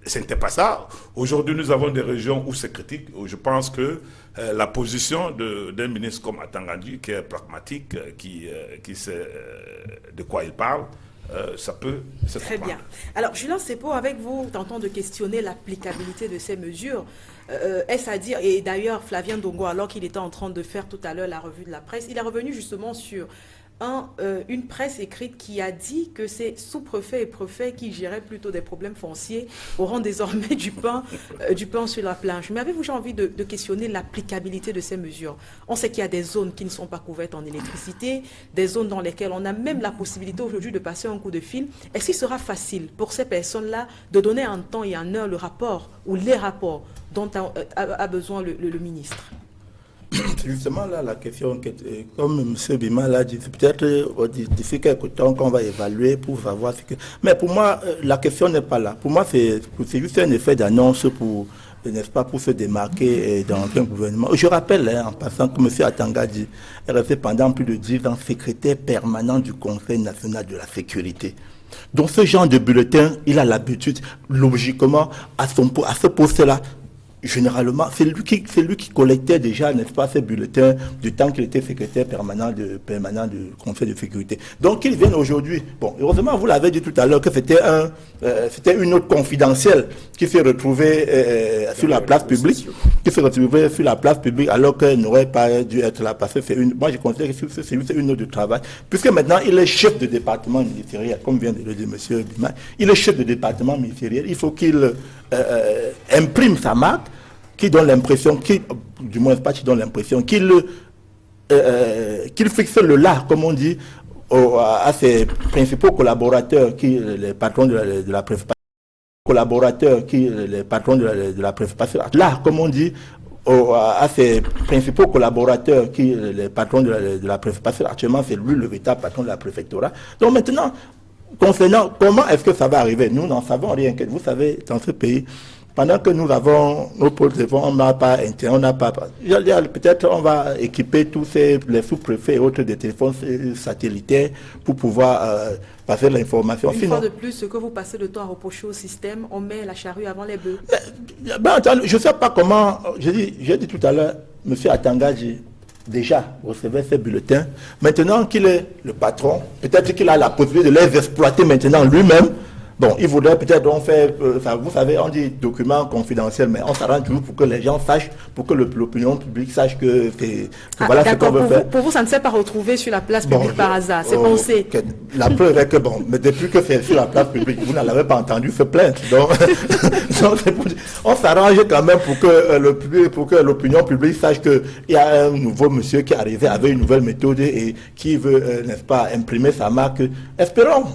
ce n'était pas ça. Aujourd'hui, nous avons des régions où c'est critique, où je pense que la position d'un ministre comme Atangandji, qui est pragmatique, qui sait de quoi il parle, ça peut se Très bien. Alors, Julien Sepo, avec vous, tentant de questionner l'applicabilité de ces mesures, est-ce à dire, et d'ailleurs, Flavien Ndongo, alors qu'il était en train de faire tout à l'heure la revue de la presse, il est revenu justement sur une presse écrite qui a dit que c'est sous-préfet et préfet qui géraient plutôt des problèmes fonciers auront désormais du pain sur la planche. Mais avez-vous envie de questionner l'applicabilité de ces mesures? On sait qu'il y a des zones qui ne sont pas couvertes en électricité, des zones dans lesquelles on a même la possibilité aujourd'hui de passer un coup de fil. Est-ce qu'il sera facile pour ces personnes-là de donner en temps et en heure le rapport ou les rapports dont a besoin le ministre? Justement, là, la question, comme M. Bima l'a dit, c'est peut-être d'ici quelques temps qu'on va évaluer pour savoir ce que... Mais pour moi, la question n'est pas là. Pour moi, c'est juste un effet d'annonce pour, n'est-ce pas, pour se démarquer dans un gouvernement. Je rappelle, en passant, que M. Atangandji est resté pendant plus de 10 ans secrétaire permanent du Conseil national de la sécurité. Donc, ce genre de bulletin, il a l'habitude, logiquement, à ce poste-là, généralement, c'est lui qui collectait déjà, n'est-ce pas, ces bulletins du temps qu'il était secrétaire permanent du Conseil de sécurité. Donc, qu'ils viennent aujourd'hui. Bon, heureusement, vous l'avez dit tout à l'heure que c'était une note confidentielle qui s'est retrouvée sur la place publique, alors qu'elle n'aurait pas dû être là, parce que moi, je considère que c'est une note de travail, puisque maintenant, il est chef de département ministériel, comme vient de le dire M. Bima, il est chef de département ministériel, il faut qu'il imprime sa marque, qui donne l'impression, qu'il fixe le là, comme on dit, à ses principaux collaborateurs, les patrons de la préfecture, là, comme on dit, à ses principaux collaborateurs, les patrons de la préfecture, actuellement c'est lui le véritable patron de la préfecture. Donc maintenant, concernant comment est-ce que ça va arriver, nous n'en savons rien. Vous savez, dans ce pays, pendant que nous avons nos téléphones, on n'a pas Internet, peut-être on va équiper tous les sous-préfets et autres des téléphones satellitaires pour pouvoir passer l'information. Une fois de plus, ce que vous passez le temps à reprocher au système, on met la charrue avant les bœufs. Je ne sais pas comment, j'ai dit tout à l'heure, M. Atangandji déjà recevait ces bulletins. Maintenant qu'il est le patron, peut-être qu'il a la possibilité de les exploiter maintenant lui-même. Bon, il voudrait peut-être vous savez, on dit document confidentiel, mais on s'arrange toujours pour que les gens sachent, pour que l'opinion publique sache que voilà ce qu'on veut faire. Pour vous, ça ne s'est pas retrouvé sur la place publique par hasard, c'est pensé. La preuve est que, mais depuis que c'est sur la place publique, vous n'avez pas entendu se plaindre. Donc, on s'arrange quand même pour que l'opinion publique sache qu'il y a un nouveau monsieur qui est arrivé avec une nouvelle méthode et qui veut, n'est-ce pas, imprimer sa marque. Espérons.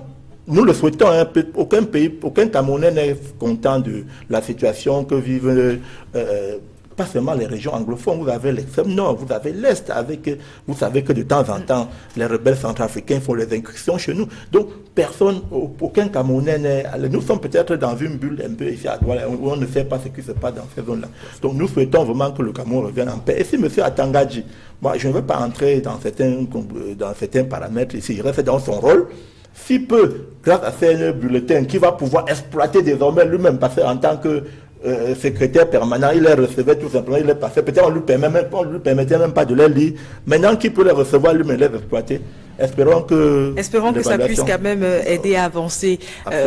Nous le souhaitons, hein, aucun Camerounais n'est content de la situation que vivent pas seulement les régions anglophones, vous avez l'extrême nord, vous avez l'est, vous savez que de temps en temps, les rebelles centrafricains font les incursions chez nous. Donc, aucun Camerounais n'est... Nous sommes peut-être dans une bulle un peu ici à Douala, où on ne sait pas ce qui se passe dans ces zones-là. Donc, nous souhaitons vraiment que le Cameroun revienne en paix. Et si M. Atangandji, moi, je ne veux pas entrer dans certains paramètres ici, il reste dans son rôle. Si peu, grâce à ces bulletins, qui va pouvoir exploiter désormais lui-même, parce qu'en tant que secrétaire permanent, il les recevait tout simplement, il les passait. Peut-être on lui permettait même pas de les lire. Maintenant qu'il peut les recevoir, lui, mais les exploiter. Espérons que ça puisse quand même aider à avancer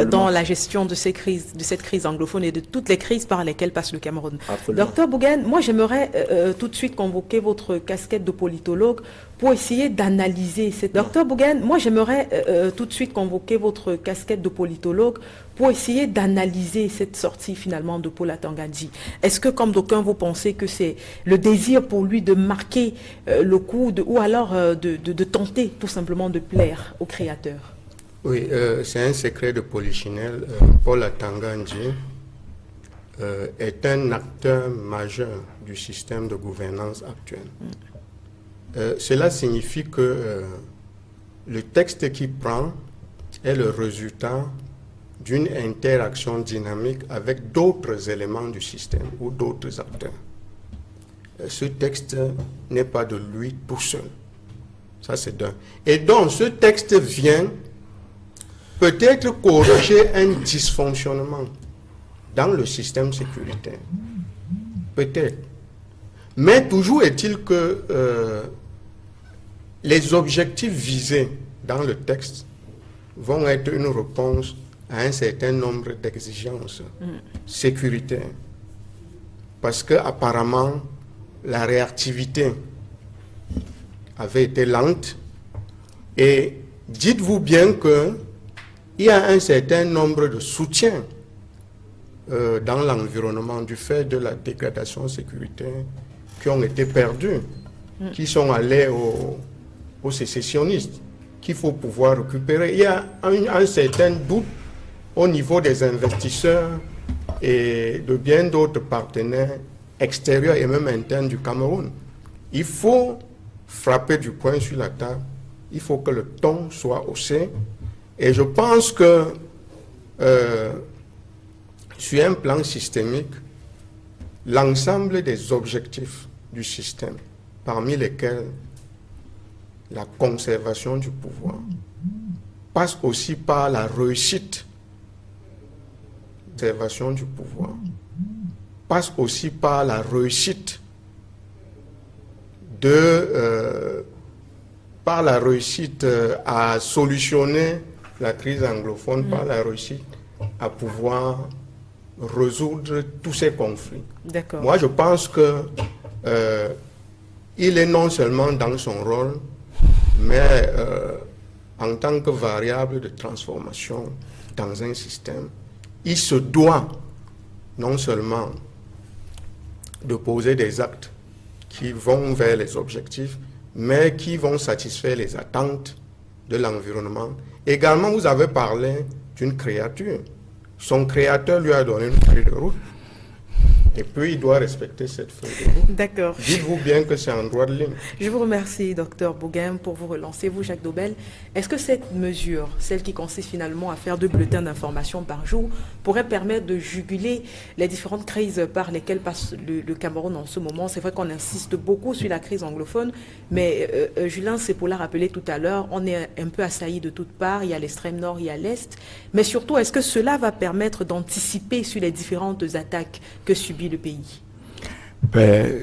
dans la gestion de cette crise anglophone et de toutes les crises par lesquelles passe le Cameroun. Docteur Bougaine, moi j'aimerais tout de suite convoquer votre casquette de politologue pour essayer d'analyser cette... Docteur Bougaine, moi j'aimerais tout de suite convoquer votre casquette de politologue pour essayer d'analyser cette sortie finalement de Paul Atanga Nji. Est-ce que, comme d'aucuns, vous pensez que c'est le désir pour lui de marquer le coup, ou alors de tenter tout simplement de plaire au créateur? Oui, c'est un secret de polichinelle. Paul Atanga Nji est un acteur majeur du système de gouvernance actuel. Cela signifie que le texte qu'il prend est le résultat d'une interaction dynamique avec d'autres éléments du système ou d'autres acteurs. Ce texte n'est pas de lui tout seul. Ça, c'est d'un. Et donc, ce texte vient peut-être corriger un dysfonctionnement dans le système sécuritaire. Peut-être. Mais toujours est-il que les objectifs visés dans le texte vont être une réponse à un certain nombre d'exigences sécuritaires. Parce qu'apparemment, la réactivité avait été lente. Et dites-vous bien qu'il y a un certain nombre de soutiens dans l'environnement du fait de la dégradation sécuritaire qui ont été perdus, qui sont allés aux sécessionnistes, qu'il faut pouvoir récupérer. Il y a un certain doute au niveau des investisseurs et de bien d'autres partenaires extérieurs et même internes du Cameroun. Il faut frapper du poing sur la table, il faut que le ton soit haussé. Et je pense que sur un plan systémique, l'ensemble des objectifs du système, parmi lesquels la conservation du pouvoir, passe aussi par la réussite du pouvoir, passe aussi par la réussite à solutionner la crise anglophone, par la réussite à pouvoir résoudre tous ces conflits. Moi, je pense que il est non seulement dans son rôle, mais en tant que variable de transformation dans un système, il se doit non seulement de poser des actes qui vont vers les objectifs, mais qui vont satisfaire les attentes de l'environnement. Également, vous avez parlé d'une créature. Son créateur lui a donné une feuille de route. Et puis, il doit respecter cette feuille de route. D'accord. Dites-vous bien que c'est en droit de ligne. Je vous remercie, docteur Bougaine, pour vous relancer. Vous, Jacques Dobel, est-ce que cette mesure, celle qui consiste finalement à faire 2 bulletins d'information par jour, pourrait permettre de juguler les différentes crises par lesquelles passe le Cameroun en ce moment? C'est vrai qu'on insiste beaucoup sur la crise anglophone, mais Julien Sepola l'a rappelé tout à l'heure, on est un peu assailli de toutes parts. Il y a l'extrême nord, il y a l'est. Mais surtout, est-ce que cela va permettre d'anticiper sur les différentes attaques que subit le pays?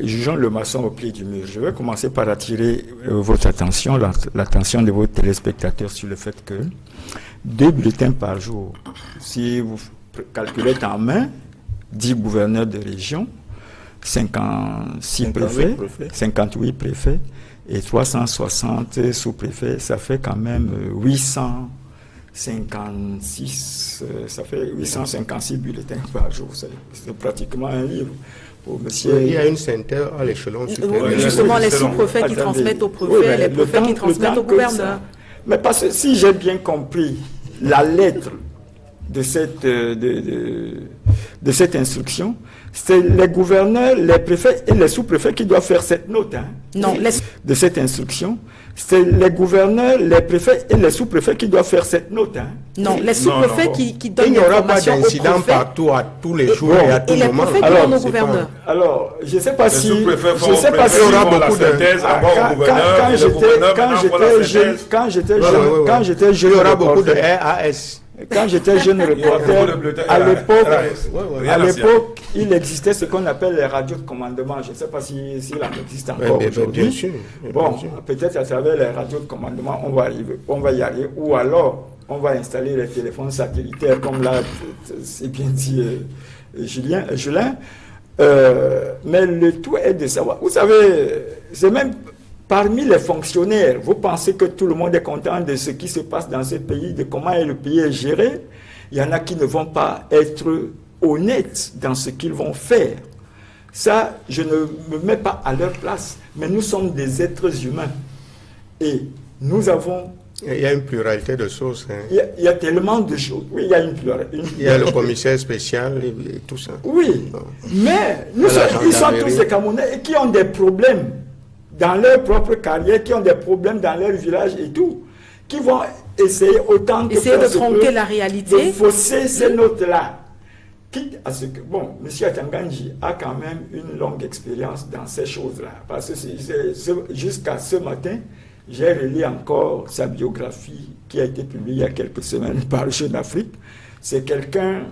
Jugeons le maçon au pied du mur. Je vais commencer par attirer votre attention, l'attention de vos téléspectateurs sur le fait que 2 bulletins par jour, si vous calculez en main, 10 gouverneurs de région, 56 préfets, 58 préfets et 360 sous-préfets, ça fait quand même 856, ça fait 856 bulletins par jour. C'est pratiquement un livre. Monsieur... Il y a une synthèse à l'échelon supérieur. Justement, les sous-préfets qui transmettent aux préfets, les préfets qui transmettent aux gouverneurs. Mais parce que si j'ai bien compris la lettre de cette instruction, c'est les gouverneurs, les préfets et les sous-préfets qui doivent faire cette note. Non, de cette instruction, c'est les gouverneurs, les préfets et les sous-préfets qui doivent faire cette note. Non, les sous-préfets qui donnent il n'y aura pas l'information d'incident partout, à tous les jours et à tout moment. Et les préfets qui donnent aux gouverneurs. Alors, je ne sais pas si... Je ne sais pas si il y aura beaucoup de... Quand j'étais jeune, il y aura beaucoup de RAS. Quand j'étais jeune reporter, à l'époque, il existait ce qu'on appelle les radios de commandement. Je ne sais pas s'il en existe encore aujourd'hui. Bon, peut-être à travers les radios de commandement, on va y aller. Ou alors, on va installer les téléphones satellitaires, comme là, c'est bien dit Julien. Mais le tout est de savoir. Vous savez, c'est même parmi les fonctionnaires. Vous pensez que tout le monde est content de ce qui se passe dans ce pays, de comment le pays est géré. Il y en a qui ne vont pas être honnêtes dans ce qu'ils vont faire. Ça, je ne me mets pas à leur place. Mais nous sommes des êtres humains. Et nous avons... Il y a une pluralité de sources. Hein. Il y a tellement de choses. Oui, il y a une pluralité. Il y a le commissaire spécial et tout ça. Oui, mais ils sont tous des Camerounais qui ont des problèmes dans leur propre carrière, qui ont des problèmes dans leur village et tout, qui vont essayer autant que essayer de tronquer la réalité, de fausser ces notes-là. Quitte à ce que, bon, M. Atangandji a quand même une longue expérience dans ces choses-là, parce que jusqu'à ce matin, j'ai relu encore sa biographie qui a été publiée il y a quelques semaines par Jeune Afrique. C'est quelqu'un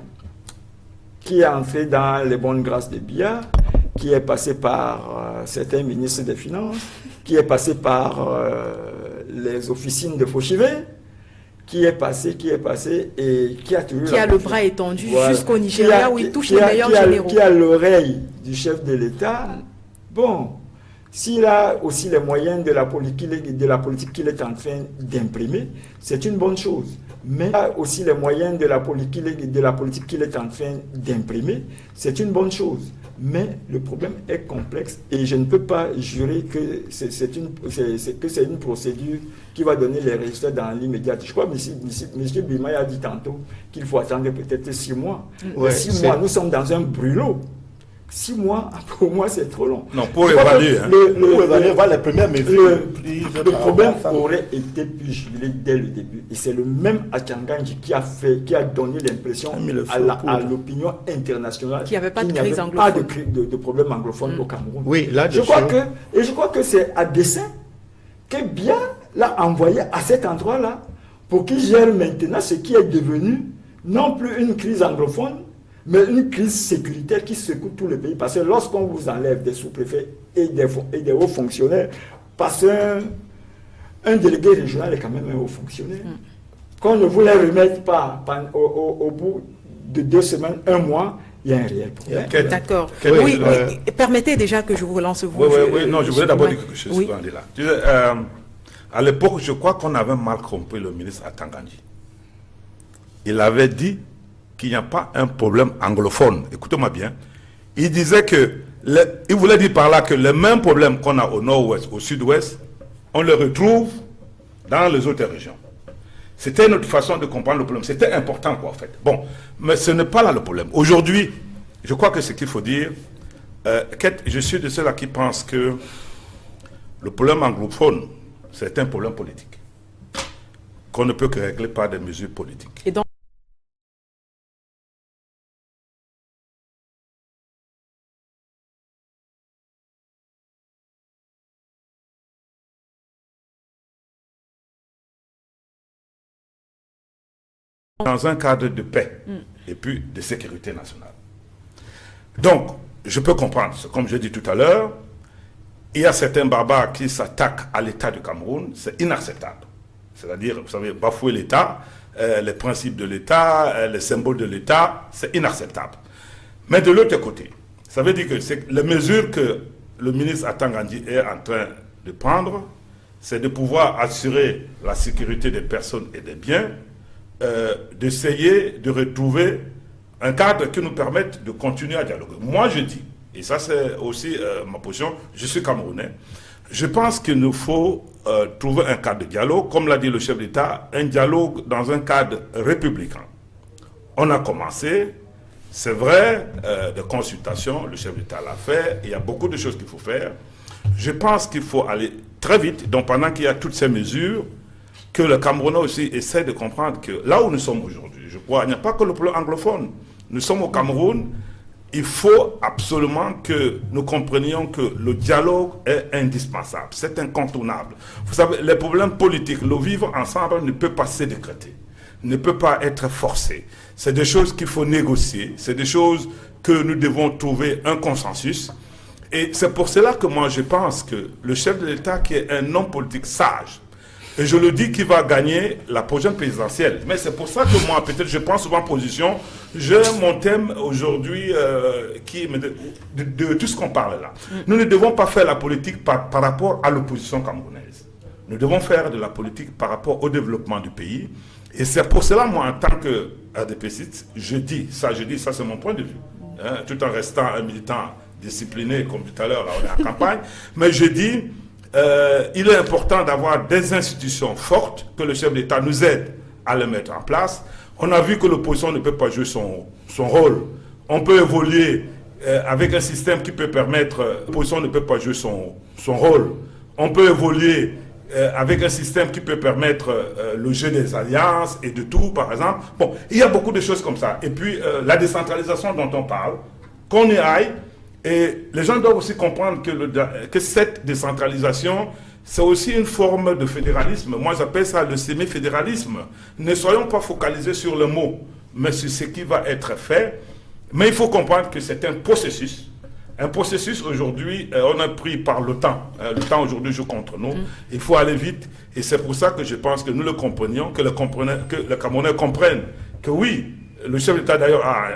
qui est entré dans les bonnes grâces de Biya, qui est passé par certains ministres des Finances, qui est passé par les officines de Fauchivé, qui est passé et qui a toujours... Qui a le bras étendu jusqu'au Nigeria où il touche les meilleurs généraux. Qui a l'oreille du chef de l'État. Bon, s'il a aussi les moyens de la politique qu'il est en train d'imprimer, c'est une bonne chose. Mais il a aussi les moyens de la politique qu'il est en train d'imprimer, c'est une bonne chose. Mais le problème est complexe et je ne peux pas jurer que c'est une procédure qui va donner les résultats dans l'immédiat. Je crois que M. Bimaï a dit tantôt qu'il faut attendre peut-être 6 mois. Ouais, 6 mois, nous sommes dans un brûlot. 6 mois, pour moi, c'est trop long. Non, pour évaluer. Pour évaluer, voir les premières mesures prises. Le problème aurait été pu jurer dès le début. Et c'est le même Atangandji qui a donné l'impression à l'opinion internationale qu'il n'y avait pas de crise anglophone. De problème anglophone au Cameroun. Oui, là, je crois que c'est à dessein que Biya l'a envoyé à cet endroit-là pour qu'il gère maintenant ce qui est devenu non plus une crise anglophone, mais une crise sécuritaire qui secoue tout le pays. Parce que lorsqu'on vous enlève des sous-préfets et des hauts fonctionnaires, parce qu'un délégué régional est quand même un haut fonctionnaire, qu'on ne vous les remette pas au bout de 2 semaines, 1 mois, il y a un réel problème. D'accord. Oui, permettez déjà que je vous relance. Oui, non, je voulais d'abord dire quelque chose. Là. À l'époque, je crois qu'on avait mal compris le ministre Atangandji. Il avait dit qu'il n'y a pas un problème anglophone. Écoutez-moi bien. Il disait il voulait dire par là que les mêmes problèmes qu'on a au nord-ouest, au sud-ouest, on les retrouve dans les autres régions. C'était notre façon de comprendre le problème. C'était important, quoi, en fait. Bon, mais ce n'est pas là le problème. Aujourd'hui, je crois que ce qu'il faut dire, je suis de ceux-là qui pensent que le problème anglophone, c'est un problème politique, qu'on ne peut que régler par des mesures politiques. Et donc, dans un cadre de paix et puis de sécurité nationale. Donc, je peux comprendre, comme je l'ai dit tout à l'heure, il y a certains barbares qui s'attaquent à l'État du Cameroun, c'est inacceptable. C'est-à-dire, vous savez, bafouer l'État, les principes de l'État, les symboles de l'État, c'est inacceptable. Mais de l'autre côté, ça veut dire que les mesures que le ministre Atangandji est en train de prendre, c'est de pouvoir assurer la sécurité des personnes et des biens, d'essayer de retrouver un cadre qui nous permette de continuer à dialoguer. Moi, je dis, et ça c'est aussi ma position, je suis Camerounais, je pense qu'il nous faut trouver un cadre de dialogue, comme l'a dit le chef d'État, un dialogue dans un cadre républicain. On a commencé, c'est vrai, des consultations, le chef d'État l'a fait, il y a beaucoup de choses qu'il faut faire. Je pense qu'il faut aller très vite, donc pendant qu'il y a toutes ces mesures, que le Camerounais aussi essaie de comprendre que là où nous sommes aujourd'hui, je crois, il n'y a pas que le problème anglophone. Nous sommes au Cameroun, il faut absolument que nous comprenions que le dialogue est indispensable, c'est incontournable. Vous savez, les problèmes politiques, le vivre ensemble ne peut pas se décréter. ne peut pas être forcée. C'est des choses qu'il faut négocier, c'est des choses que nous devons trouver un consensus. Et c'est pour cela que moi je pense que le chef de l'État, qui est un homme politique sage, et je le dis qu'il va gagner la prochaine présidentielle. Mais c'est pour ça que moi, peut-être, je prends souvent position. Mon thème aujourd'hui, qui est de tout ce qu'on parle là. Nous ne devons pas faire la politique par rapport à l'opposition camerounaise. Nous devons faire de la politique par rapport au développement du pays. Et c'est pour cela, moi, en tant que RDPciste, je dis ça c'est mon point de vue. Hein, tout en restant un militant discipliné, comme tout à l'heure, là, on est en campagne. Mais je dis... il est important d'avoir des institutions fortes, que le chef d'État nous aide à les mettre en place. On a vu que l'opposition ne peut pas jouer son rôle. On peut évoluer avec un système qui peut permettre... L'opposition ne peut pas jouer son rôle. On peut évoluer avec un système qui peut permettre le jeu des alliances et de tout, par exemple. Bon, il y a beaucoup de choses comme ça. Et puis, la décentralisation dont on parle, qu'on y aille. Et les gens doivent aussi comprendre que cette décentralisation, c'est aussi une forme de fédéralisme. Moi, j'appelle ça le semi-fédéralisme. Ne soyons pas focalisés sur le mot, mais sur ce qui va être fait. Mais il faut comprendre que c'est un processus. Un processus, aujourd'hui, on a pris par le temps. Le temps, aujourd'hui, joue contre nous. Il faut aller vite. Et c'est pour ça que je pense que nous le comprenions, que le Camerounais comprenne que oui, le chef d'État, d'ailleurs, a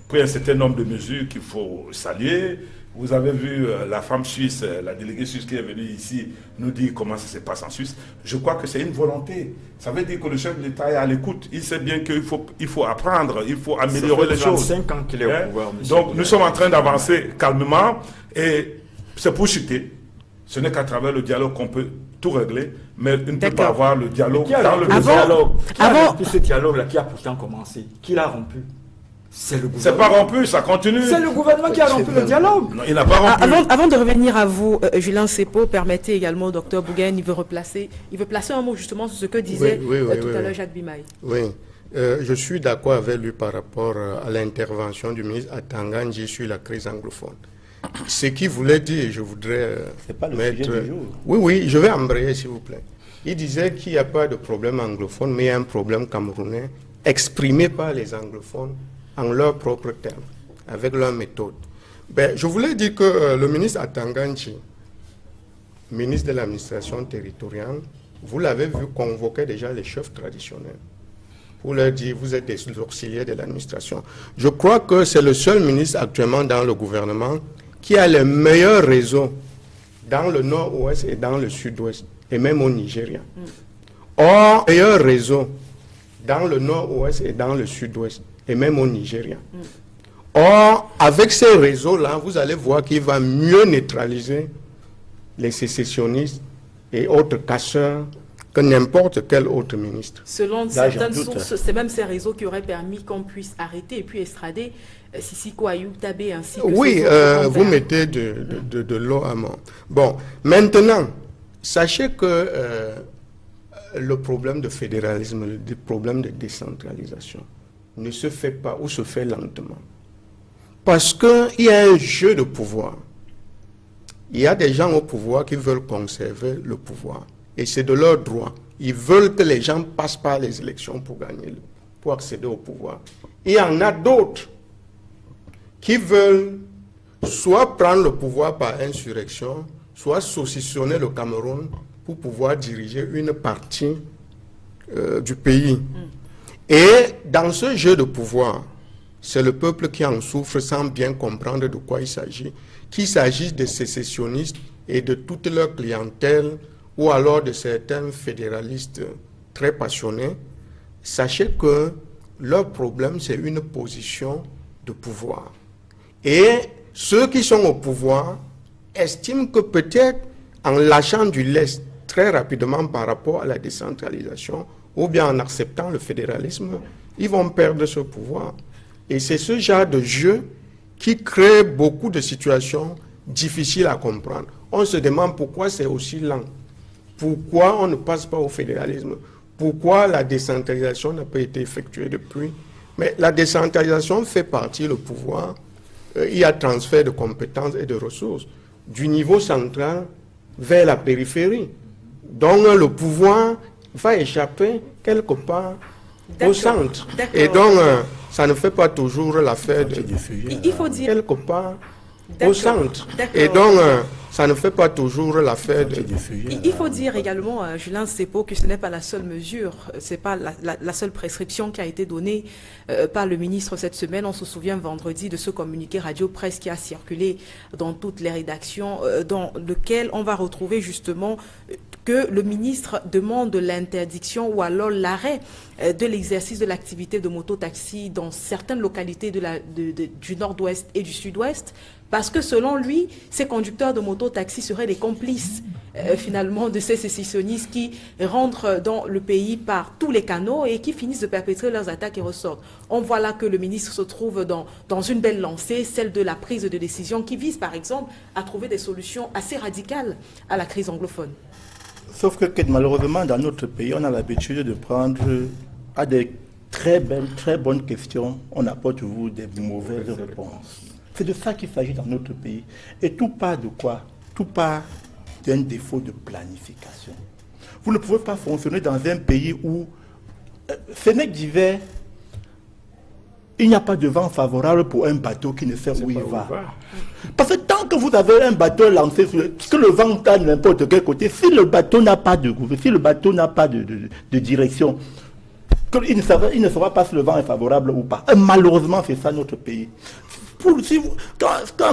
pris un certain nombre de mesures qu'il faut saluer. Vous avez vu la femme suisse, la déléguée suisse qui est venue ici, nous dire comment ça se passe en Suisse. Je crois que c'est une volonté. Ça veut dire que le chef de l'État est à l'écoute. Il sait bien qu'il faut apprendre, il faut améliorer les choses. Ça fait 25 ans qu'il est au pouvoir, monsieur. Donc nous sommes en train d'avancer calmement et c'est pour chuter. Ce n'est qu'à travers le dialogue qu'on peut tout régler, mais il ne peut pas avoir le dialogue dans le dialogue. Qui a rompu ce dialogue-là qui a pourtant commencé? Qui l'a rompu? C'est le gouvernement. C'est pas rompu, ça continue. C'est le gouvernement qui a rompu le dialogue. Non, il n'a pas rompu. Avant de revenir à vous, Julien Sepo, permettez également au docteur Bougain, il veut placer un mot justement sur ce que disait tout à l'heure Jacques Bimaï. Oui, je suis d'accord avec lui par rapport à l'intervention du ministre Atangandji sur la crise anglophone. Ce qu'il voulait dire, je voudrais c'est pas le mettre... sujet du jour. Oui, je vais embrayer s'il vous plaît. Il disait qu'il n'y a pas de problème anglophone, mais il y a un problème camerounais exprimé par les anglophones en leurs propres termes, avec leur méthode. Ben, je voulais dire que le ministre Atangandji, ministre de l'administration territoriale, vous l'avez vu convoquer déjà les chefs traditionnels pour leur dire vous êtes des auxiliaires de l'administration. Je crois que c'est le seul ministre actuellement dans le gouvernement qui a le meilleur réseau dans le nord-ouest et dans le sud-ouest, et même au Nigeria. Or, le meilleur réseau dans le nord-ouest et dans le sud-ouest, et même au Nigeria. Or, avec ces réseaux-là, vous allez voir qu'il va mieux neutraliser les sécessionnistes et autres casseurs que n'importe quel autre ministre. Selon certaines sources, c'est même ces réseaux qui auraient permis qu'on puisse arrêter et puis extrader Sissiko Ayou-Tabé ainsi que oui, vous mettez de l'eau à mort. Bon, maintenant, sachez que le problème de fédéralisme, le problème de décentralisation, ne se fait pas ou se fait lentement. Parce qu'il y a un jeu de pouvoir. Il y a des gens au pouvoir qui veulent conserver le pouvoir. Et c'est de leur droit. Ils veulent que les gens passent par les élections pour gagner, pour accéder au pouvoir. Il y en a d'autres qui veulent soit prendre le pouvoir par insurrection, soit saucissonner le Cameroun pour pouvoir diriger une partie du pays. Et dans ce jeu de pouvoir, c'est le peuple qui en souffre sans bien comprendre de quoi il s'agit. Qu'il s'agisse des sécessionnistes et de toute leur clientèle, ou alors de certains fédéralistes très passionnés, sachez que leur problème, c'est une position de pouvoir. Et ceux qui sont au pouvoir estiment que peut-être en lâchant du lest très rapidement par rapport à la décentralisation, ou bien en acceptant le fédéralisme, ils vont perdre ce pouvoir. Et c'est ce genre de jeu qui crée beaucoup de situations difficiles à comprendre. On se demande pourquoi c'est aussi lent. Pourquoi on ne passe pas au fédéralisme? Pourquoi la décentralisation n'a pas été effectuée depuis? Mais la décentralisation fait partie du pouvoir. Il y a transfert de compétences et de ressources du niveau central vers la périphérie. Donc le pouvoir va échapper quelque part au centre. Et donc, ça ne fait pas toujours l'affaire de... Il faut dire... Quelque part au centre. Et donc, ça ne fait pas toujours l'affaire de... Il faut dire également, Julien Sepo, que ce n'est pas la seule mesure, ce n'est pas la seule prescription qui a été donnée par le ministre cette semaine. On se souvient vendredi de ce communiqué radio-presse qui a circulé dans toutes les rédactions, dans lequel on va retrouver justement que le ministre demande l'interdiction ou alors l'arrêt de l'exercice de l'activité de moto-taxi dans certaines localités du nord-ouest et du sud-ouest, parce que selon lui, ces conducteurs de moto-taxi seraient des complices finalement de ces sécessionnistes qui rentrent dans le pays par tous les canaux et qui finissent de perpétrer leurs attaques et ressortent. On voit là que le ministre se trouve dans une belle lancée, celle de la prise de décision qui vise par exemple à trouver des solutions assez radicales à la crise anglophone. Sauf que malheureusement, dans notre pays, on a l'habitude de prendre à des très belles, très bonnes questions, on apporte toujours des mauvaises réponses. C'est de ça qu'il s'agit dans notre pays. Et tout part de quoi? Tout part d'un défaut de planification. Vous ne pouvez pas fonctionner dans un pays où, Fenech d'hiver, il n'y a pas de vent favorable pour un bateau qui ne sait où il va. Parce que tant que vous avez un bateau lancé, que le vent tâne n'importe quel côté, si le bateau n'a pas de si le bateau n'a pas de direction, il ne saura pas si le vent est favorable ou pas. Et malheureusement, c'est ça notre pays. Quand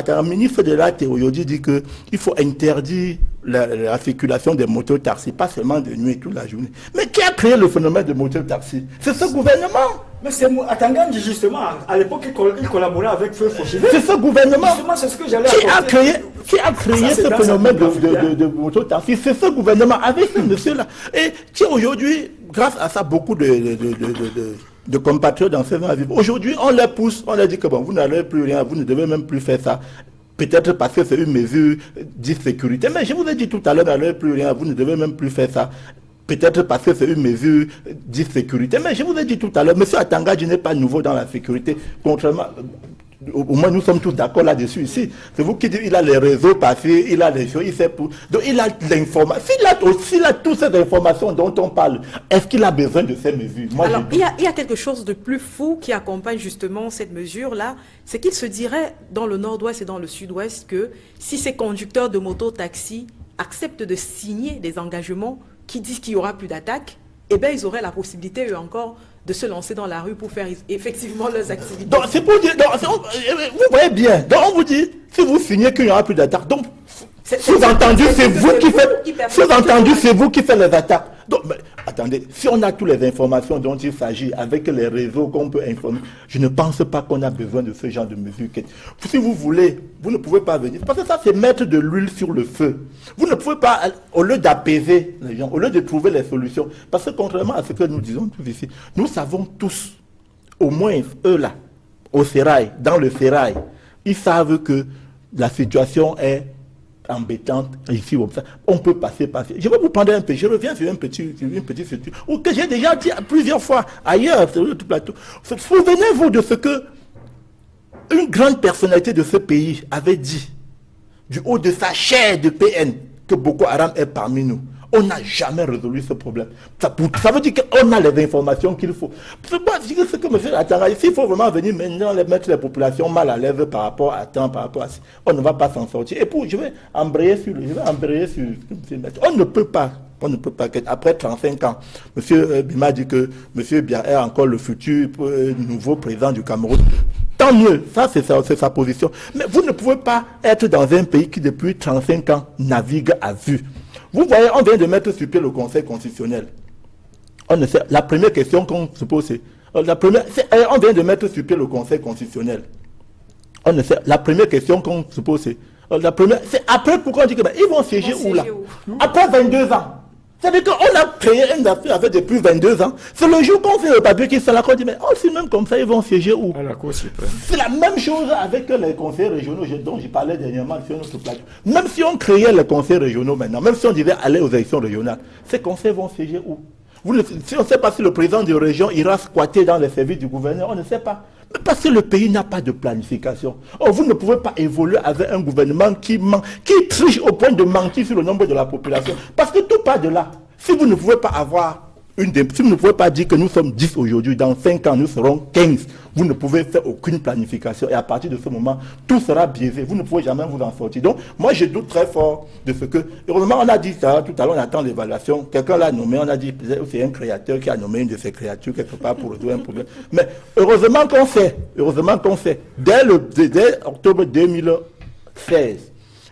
un ministre de la Théoyodi dit qu'il faut interdire la circulation des motos-taxis, pas seulement de nuit, toute la journée. Mais qui a créé le phénomène de motos-taxis? C'est ce gouvernement. Mais c'est Atangandji, justement, à l'époque, il collaborait avec Feu Fauchelevent. C'est ce gouvernement. Justement, c'est ce que j'allais Qui a créé ce phénomène de moto-taxi? C'est ce gouvernement, avec ce monsieur-là. Et qui aujourd'hui, grâce à ça, beaucoup de compatriotes dans ces zones à vivre. Aujourd'hui, on les pousse, on leur dit que bon, vous n'allez plus rien, vous ne devez même plus faire ça. Peut-être parce que c'est une mesure d'insécurité. Mais je vous ai dit tout à l'heure, vous n'allez plus rien, vous ne devez même plus faire ça. Peut-être parce que c'est une mesure d'insécurité. Mais je vous ai dit tout à l'heure, M. Atangandji n'est pas nouveau dans la sécurité, contrairement... Au moins, nous sommes tous d'accord là-dessus ici. C'est vous qui dites qu'il a les réseaux passés, il a les choses, il sait pour... Donc, il a l'information. S'il a toutes ces informations dont on parle, est-ce qu'il a besoin de ces mesures? Moi, alors, il y a quelque chose de plus fou qui accompagne justement cette mesure-là. C'est qu'il se dirait dans le nord-ouest et dans le sud-ouest que si ces conducteurs de moto-taxi acceptent de signer des engagements qui disent qu'il n'y aura plus d'attaques, eh bien, ils auraient la possibilité, eux encore, de se lancer dans la rue pour faire effectivement leurs activités. Donc, c'est pour dire, vous voyez bien, donc on vous dit, si vous signez qu'il n'y aura plus d'attaques, donc, sous-entendu, c'est vous qui faites, sous-entendu, c'est vous qui faites les attaques. Donc, mais, attendez, si on a toutes les informations dont il s'agit, avec les réseaux qu'on peut informer, je ne pense pas qu'on a besoin de ce genre de mesures. Si vous voulez, vous ne pouvez pas venir. Parce que ça, c'est mettre de l'huile sur le feu. Vous ne pouvez pas, au lieu d'apaiser les gens, au lieu de trouver les solutions, parce que contrairement à ce que nous disons tous ici, nous savons tous, au moins eux là, au sérail, dans le sérail, ils savent que la situation est embêtante ici comme ça. On peut passer. Je vais vous prendre un peu. Je reviens sur une petite structure que j'ai déjà dit plusieurs fois ailleurs sur le plateau. Souvenez-vous de ce que une grande personnalité de ce pays avait dit du haut de sa chair de PN que Boko Haram est parmi nous. On n'a jamais résolu ce problème. Ça veut dire qu'on a les informations qu'il faut. C'est pas ce que M. Atangandji, s'il faut vraiment venir maintenant mettre les populations mal à l'aise par rapport à temps, par rapport à ça, on ne va pas s'en sortir. Et puis, je vais embrayer sur on ne peut pas, après 35 ans, M. Bima dit que M. Biya est encore le futur nouveau président du Cameroun. Tant mieux, ça c'est sa position. Mais vous ne pouvez pas être dans un pays qui depuis 35 ans navigue à vue. Vous voyez, on vient de mettre sur pied le Conseil constitutionnel. La première question qu'on se pose, c'est... on vient de mettre sur pied le Conseil constitutionnel. La première question qu'on se pose, c'est... c'est après pourquoi on dit qu'ils vont siéger où là? Après 22 ans. C'est-à-dire qu'on a créé une affaire avec depuis 22 ans. C'est le jour qu'on fait le papier qui se la dit, mais aussi même comme ça, ils vont siéger où? À la Cour suprême. C'est la même chose avec les conseils régionaux dont j'ai parlé dernièrement sur notre plateau. Même si on créait les conseils régionaux maintenant, même si on devait aller aux élections régionales, ces conseils vont siéger où? Si on ne sait pas si le président de région ira squatter dans les services du gouverneur, on ne sait pas. Mais parce que le pays n'a pas de planification. Or, vous ne pouvez pas évoluer avec un gouvernement qui triche au point de mentir sur le nombre de la population. Parce que tout part de là. Si vous ne pouvez pas avoir Si vous ne pouvez pas dire que nous sommes 10 aujourd'hui, dans 5 ans, nous serons 15, vous ne pouvez faire aucune planification. Et à partir de ce moment, tout sera biaisé. Vous ne pouvez jamais vous en sortir. Donc, moi, je doute très fort de ce que... Heureusement, on a dit ça, tout à l'heure, on attend l'évaluation. Quelqu'un l'a nommé, on a dit, c'est un créateur qui a nommé une de ses créatures quelque part pour résoudre un problème. Mais heureusement qu'on sait. Dès octobre 2016,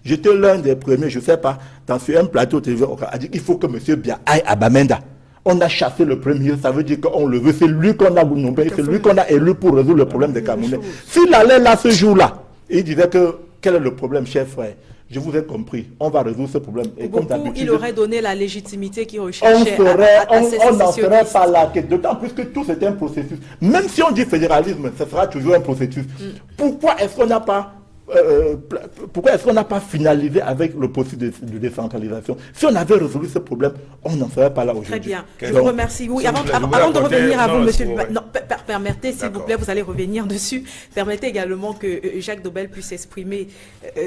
j'étais l'un des premiers, je ne sais pas, sur un plateau télévisé, a dit qu'il faut que M. Bia aille à Bamenda. On a chassé le premier, ça veut dire qu'on le veut. C'est lui qu'on a nommé, c'est lui qu'on a élu pour résoudre le problème des Camerounais. S'il allait là ce jour-là, il disait que quel est le problème, cher frère? Je vous ai compris, on va résoudre ce problème. Et beaucoup, comme il aurait donné la légitimité qu'il recherchait. On n'en serait pas là. D'autant plus que tout c'est un processus. Même si on dit fédéralisme, ce sera toujours un processus. Pourquoi est-ce qu'on n'a pas finalisé avec le processus de décentralisation? Si on avait résolu ce problème, on n'en serait pas là aujourd'hui. Très bien. Je vous remercie. Oui, avant de revenir à vous, monsieur. Non, permettez, s'il vous plaît, vous allez revenir dessus. Permettez également que Jacques Dobel puisse s'exprimer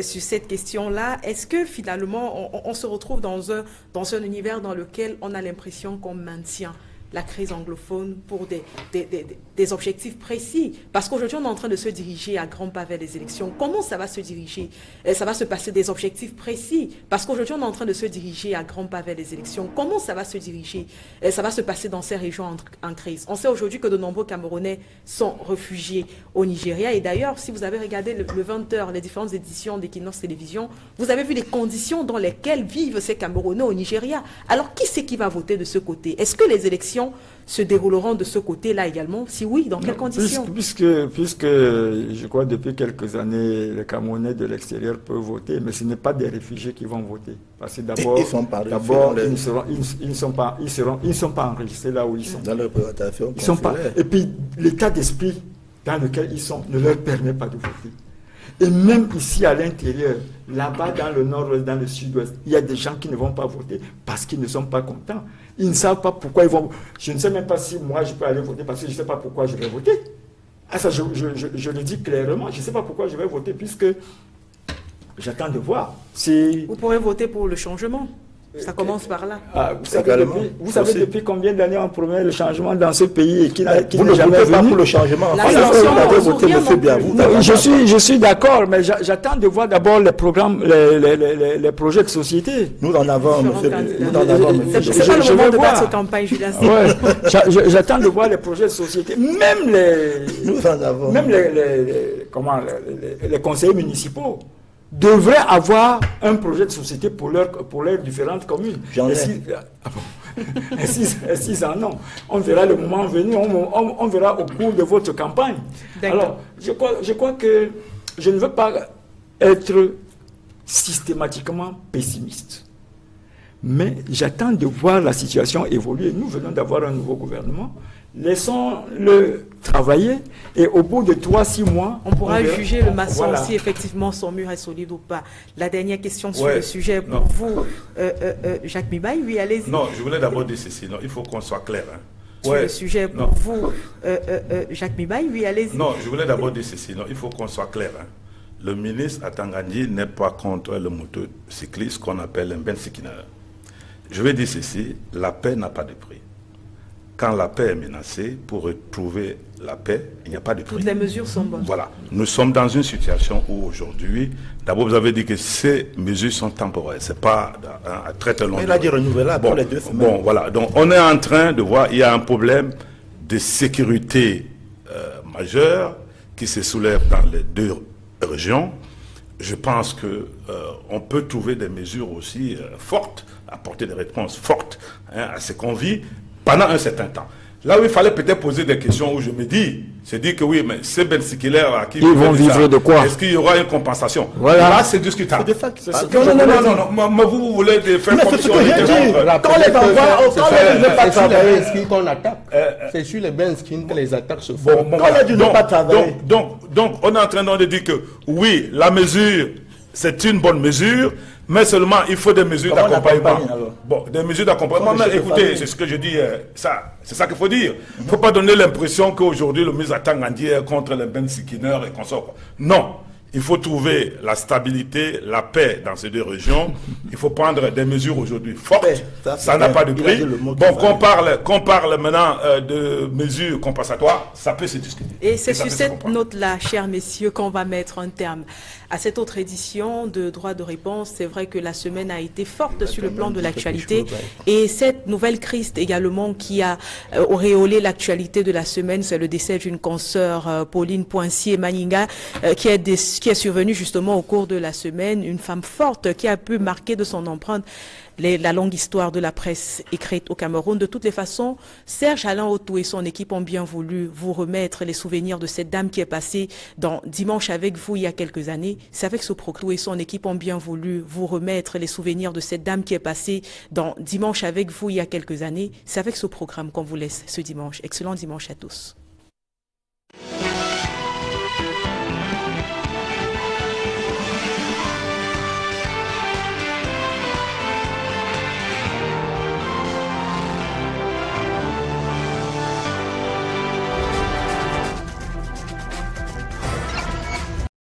sur cette question-là. Est-ce que finalement, on se retrouve dans un univers dans lequel on a l'impression qu'on maintient la crise anglophone pour des objectifs précis? Parce qu'aujourd'hui, on est en train de se diriger à grands pas vers les élections. Comment ça va se diriger? Ça va se passer des objectifs précis. Parce qu'aujourd'hui, on est en train de se diriger à grands pas vers les élections. Comment ça va se diriger? Ça va se passer dans ces régions en crise. On sait aujourd'hui que de nombreux Camerounais sont réfugiés au Nigeria. Et d'ailleurs, si vous avez regardé le 20h, les différentes éditions d'Equinox Télévision, vous avez vu les conditions dans lesquelles vivent ces Camerounais au Nigeria. Alors, qui c'est qui va voter de ce côté? Est-ce que les élections se dérouleront de ce côté-là également? Si oui, dans quelles conditions? Puisque je crois depuis quelques années, les Camerounais de l'extérieur peuvent voter, mais ce n'est pas des réfugiés qui vont voter. Parce que d'abord, ils ne sont pas enregistrés là où ils sont. Dans leur présentation. Ils sont pas. Et puis l'état d'esprit dans lequel ils sont ne leur permet pas de voter. Et même ici à l'intérieur, là-bas dans le nord-ouest, dans le sud-ouest, il y a des gens qui ne vont pas voter parce qu'ils ne sont pas contents. Ils ne savent pas pourquoi ils vont... Je ne sais même pas si moi je peux aller voter parce que je ne sais pas pourquoi je vais voter. Ah ça, je le dis clairement, je ne sais pas pourquoi je vais voter puisque j'attends de voir. Vous pourrez voter pour le changement. Ça commence par là. Ah, vous savez depuis combien d'années on promet le changement dans ce pays et qui n'est jamais venu? Pas pour le changement. Je suis d'accord, mais j'attends de voir d'abord les programmes, les projets de société. Nous en avons, monsieur. C'est pas le moment de battre cette campagne, Julien. J'attends de voir les projets de société. Même les conseillers municipaux devraient avoir un projet de société pour leurs différentes communes. S'ils en ont, on verra le moment venu, on verra au cours de votre campagne. Alors, je crois que je ne veux pas être systématiquement pessimiste. Mais j'attends de voir la situation évoluer. Nous venons d'avoir un nouveau gouvernement. Laissons-le travailler et au bout de 3-6 mois... On pourra juger le maçon si effectivement son mur est solide ou pas. La dernière question sur le sujet pour vous, Jacques Mibaye, oui, allez-y. Non, je voulais d'abord dire ceci. Non, il faut qu'on soit clair. Sur le sujet pour vous, Jacques Mibaye, oui, allez-y. Non, je voulais d'abord dire ceci. Non, il faut qu'on soit clair. Le ministre Atangandji n'est pas contre le motocycliste qu'on appelle un Ben Sikiner. Je vais dire ceci, la paix n'a pas de prix. Quand la paix est menacée, pour retrouver la paix, il n'y a pas de prix. Toutes les mesures sont bonnes. Voilà. Nous sommes dans une situation où aujourd'hui, d'abord vous avez dit que ces mesures sont temporaires. Ce n'est pas à très long terme. Il a dit renouvelable pour les 2 semaines. Bon, voilà. Donc on est en train de voir, il y a un problème de sécurité majeur qui se soulève dans les 2 régions. Je pense qu'on peut trouver des mesures aussi fortes, apporter des réponses fortes à ce qu'on vit pendant un certain temps. Là où il fallait peut-être poser des questions où je me dis, c'est dire que oui, mais ces Ben Sikiller à qui ils vont vivre de quoi? Est-ce qu'il y aura une compensation? Voilà. Là, c'est discutable. Non, mais vous voulez faire comme si on était quand les enfants ne veulent pas travailler, qu'on attaque. C'est sur les Ben Skin que les attaques se font. Donc, on est en train de dire que oui, la mesure, c'est une bonne mesure, mais seulement il faut des mesures d'accompagnement. Bon, des mesures d'accompagnement. Mais écoutez, c'est ce que je dis, c'est ça qu'il faut dire. Il ne faut pas donner l'impression qu'aujourd'hui le ministre Atangandji est contre les Ben Sikiner et consorts. Non, Il faut trouver la stabilité, la paix dans ces deux régions. Il faut prendre des mesures aujourd'hui fortes. Ça n'a pas de prix. Bon, qu'on parle maintenant de mesures compensatoires, ça peut se discuter. Et c'est sur cette note-là, chers messieurs, qu'on va mettre un terme à cette autre édition de Droit de réponse. C'est vrai que la semaine a été forte sur le plan de l'actualité. Et cette nouvelle crise également qui a auréolé l'actualité de la semaine, c'est le décès d'une consoeur, Pauline Poincier-Maninga, qui est survenue justement au cours de la semaine. Une femme forte qui a pu marquer de son empreinte la longue histoire de la presse écrite au Cameroun. De toutes les façons, Serge Alain Autou et son équipe ont bien voulu vous remettre les souvenirs de cette dame qui est passée dans Dimanche avec vous il y a quelques années. C'est avec ce proclou et son équipe ont bien voulu vous remettre les souvenirs de cette dame qui est passée dans Dimanche avec vous il y a quelques années. C'est avec ce programme qu'on vous laisse ce dimanche. Excellent dimanche à tous.